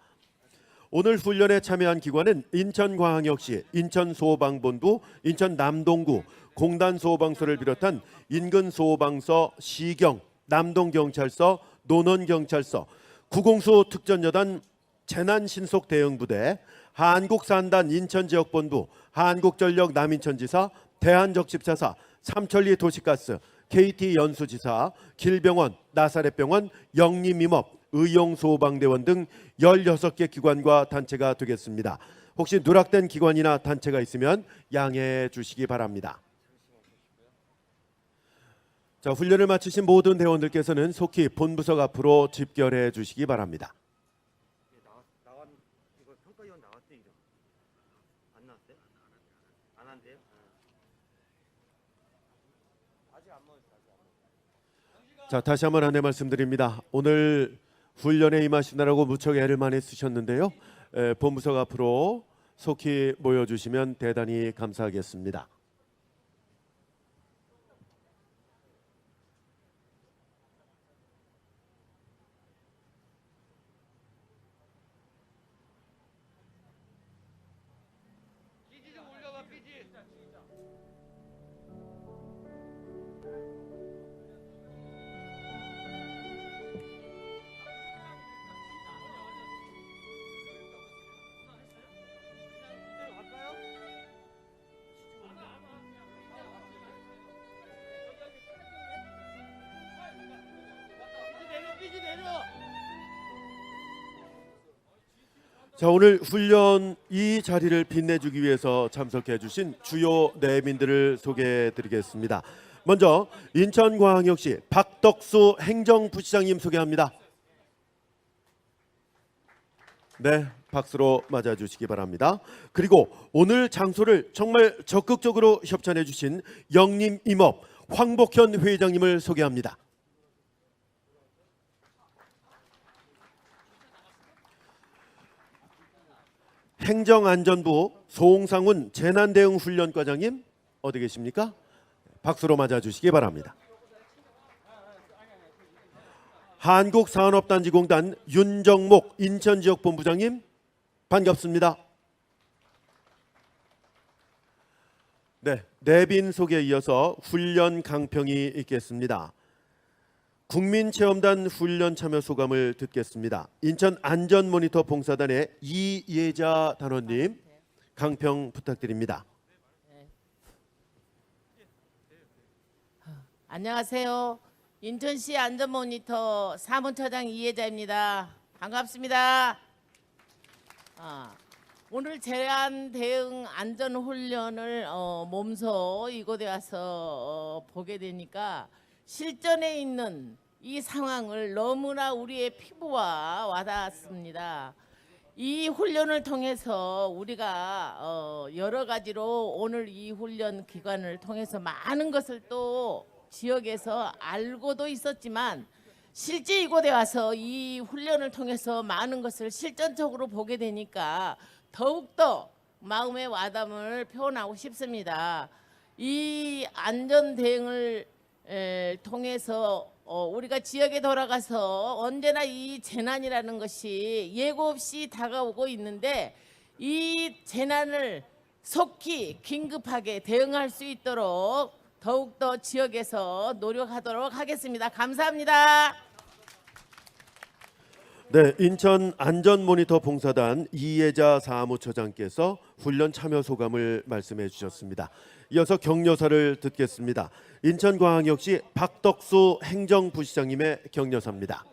오늘 훈련에 참여한 기관은 인천광역시, 인천소방본부, 인천남동구, 공단소방서를 비롯한 인근소방서, 시경, 남동경찰서, 논원경찰서, 구공수 특전여단 재난신속대응부대, 한국산단 인천지역본부, 한국전력 남인천지사, 대한적십자사, 삼천리 도시가스, KT연수지사, 길병원, 나사렛병원, 영림임업, 의용소방대원 등 16개 기관과 단체가 되겠습니다. 혹시 누락된 기관이나 단체가 있으면 양해해 주시기 바랍니다. 자, 훈련을 마치신 모든 대원들께서는 속히 본부석 앞으로 집결해 주시기 바랍니다. 자, 다시 한번 안내 말씀드립니다. 오늘 훈련에 임하시느라고 무척 애를 많이 쓰셨는데요. 본부석 앞으로 속히 모여주시면 대단히 감사하겠습니다. 자, 오늘 훈련 이 자리를 빛내주기 위해서 참석해 주신 주요 내빈들을 소개해 드리겠습니다. 먼저 인천광역시 박덕수 행정부시장님 소개합니다. 네, 박수로 맞아주시기 바랍니다. 그리고 오늘 장소를 정말 적극적으로 협찬해 주신 영림임업 황복현 회장님을 소개합니다. 행정안전부 송상훈 재난대응훈련과장님 어디 계십니까? 박수로 맞아주시기 바랍니다. 한국산업단지공단 윤정목 인천지역본부장님 반갑습니다. 네, 내빈 소개에 이어서 훈련 강평이 있겠습니다. 국민체험단 훈련 참여 소감을 듣겠습니다. 인천 안전모니터 봉사단의 이예자 단원님 강평 부탁드립니다. 안녕하세요. 인천시 안전모니터 사무처장 이예자입니다. 반갑습니다. 오늘 재난 대응 안전 훈련을 몸소 이곳에 와서 보게 되니까 실전에 있는 이 상황을 너무나 우리의 피부와 와닿았습니다. 이 훈련을 통해서 우리가 여러 가지로 오늘 이 훈련 기간을 통해서 많은 것을 또 지역에서 알고도 있었지만 실제 이곳에 와서 이 훈련을 통해서 많은 것을 실전적으로 보게 되니까 더욱더 마음의 와담을 표현하고 싶습니다. 이 안전 대응을 통해서 우리가 지역에 돌아가서 언제나 이 재난이라는 것이 예고 없이 다가오고 있는데 이 재난을 속히 긴급하게 대응할 수 있도록 더욱더 지역에서 노력하도록 하겠습니다. 감사합니다. 네, 인천 안전모니터 봉사단 이예자 사무처장께서 훈련 참여 소감을 말씀해 주셨습니다. 이어서 격려사를 듣겠습니다. 인천광역시 박덕수 행정부시장님의 격려사입니다.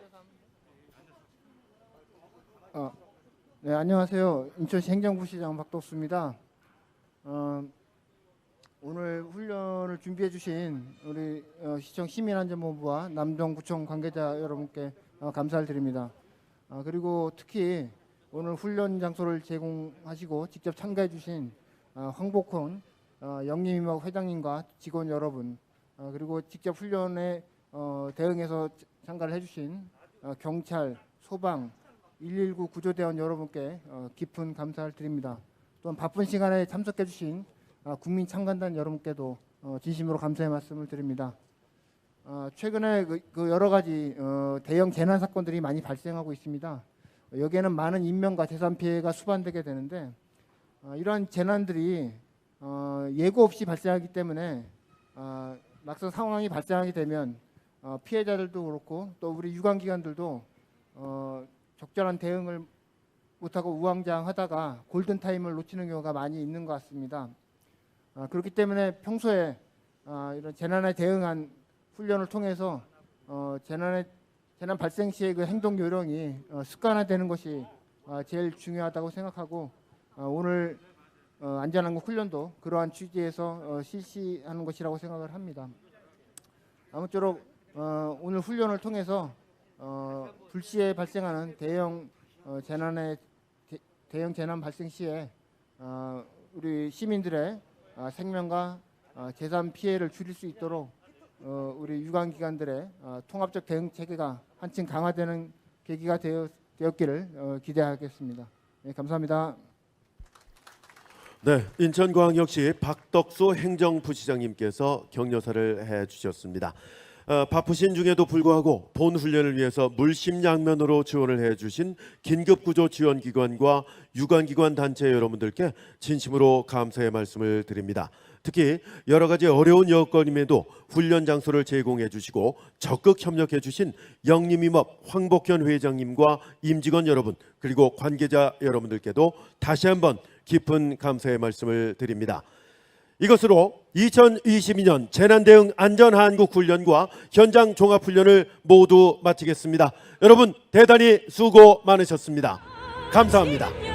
네, 안녕하세요. 인천시 행정부시장 박덕수입니다. 오늘 훈련을 준비해 주신 우리 시청 시민안전본부와 남동구청 관계자 여러분께 감사를 드립니다. 그리고 특히 오늘 훈련 장소를 제공하시고 직접 참가해 주신 황복훈 영림임업 회장님과 직원 여러분, 그리고 직접 훈련에 대응해서 참가를 해주신 경찰, 소방, 119 구조대원 여러분께 깊은 감사를 드립니다. 또한 바쁜 시간에 참석해 주신 국민 참관단 여러분께도 진심으로 감사의 말씀을 드립니다. 최근에 그 여러 가지 대형 재난 사건들이 많이 발생하고 있습니다. 여기에는 많은 인명과 재산 피해가 수반되게 되는데 이러한 재난들이 예고 없이 발생하기 때문에 막상 상황이 발생하게 되면 피해자들도 그렇고 또 우리 유관기관들도 적절한 대응을 못하고 우왕좌왕하다가 골든타임을 놓치는 경우가 많이 있는 것 같습니다. 그렇기 때문에 평소에 이런 재난에 대응한 훈련을 통해서 재난 발생 시의 그 행동 요령이 습관화되는 것이 제일 중요하다고 생각하고 오늘 안전한국 훈련도 그러한 취지에서 실시하는 것이라고 생각을 합니다. 아무쪼록 오늘 훈련을 통해서 불시에 발생하는 대형 재난 발생 시에 우리 시민들의 생명과 재산 피해를 줄일 수 있도록 우리 유관기관들의 통합적 대응 체계가 한층 강화되는 계기가 되었기를 기대하겠습니다. 네, 감사합니다. 네, 인천광역시 박덕수 행정부시장님께서 격려사를 해주셨습니다. 바쁘신 중에도 불구하고 본 훈련을 위해서 물심양면으로 지원을 해주신 긴급구조지원기관과 유관기관 단체 여러분들께 진심으로 감사의 말씀을 드립니다. 특히 여러 가지 어려운 여건임에도 훈련 장소를 제공해 주시고 적극 협력해 주신 영림임업 황복현 회장님과 임직원 여러분 그리고 관계자 여러분들께도 다시 한번 깊은 감사의 말씀을 드립니다. 이것으로 2022년 재난대응 안전한국훈련과 현장 종합훈련을 모두 마치겠습니다. 여러분 대단히 수고 많으셨습니다. 감사합니다.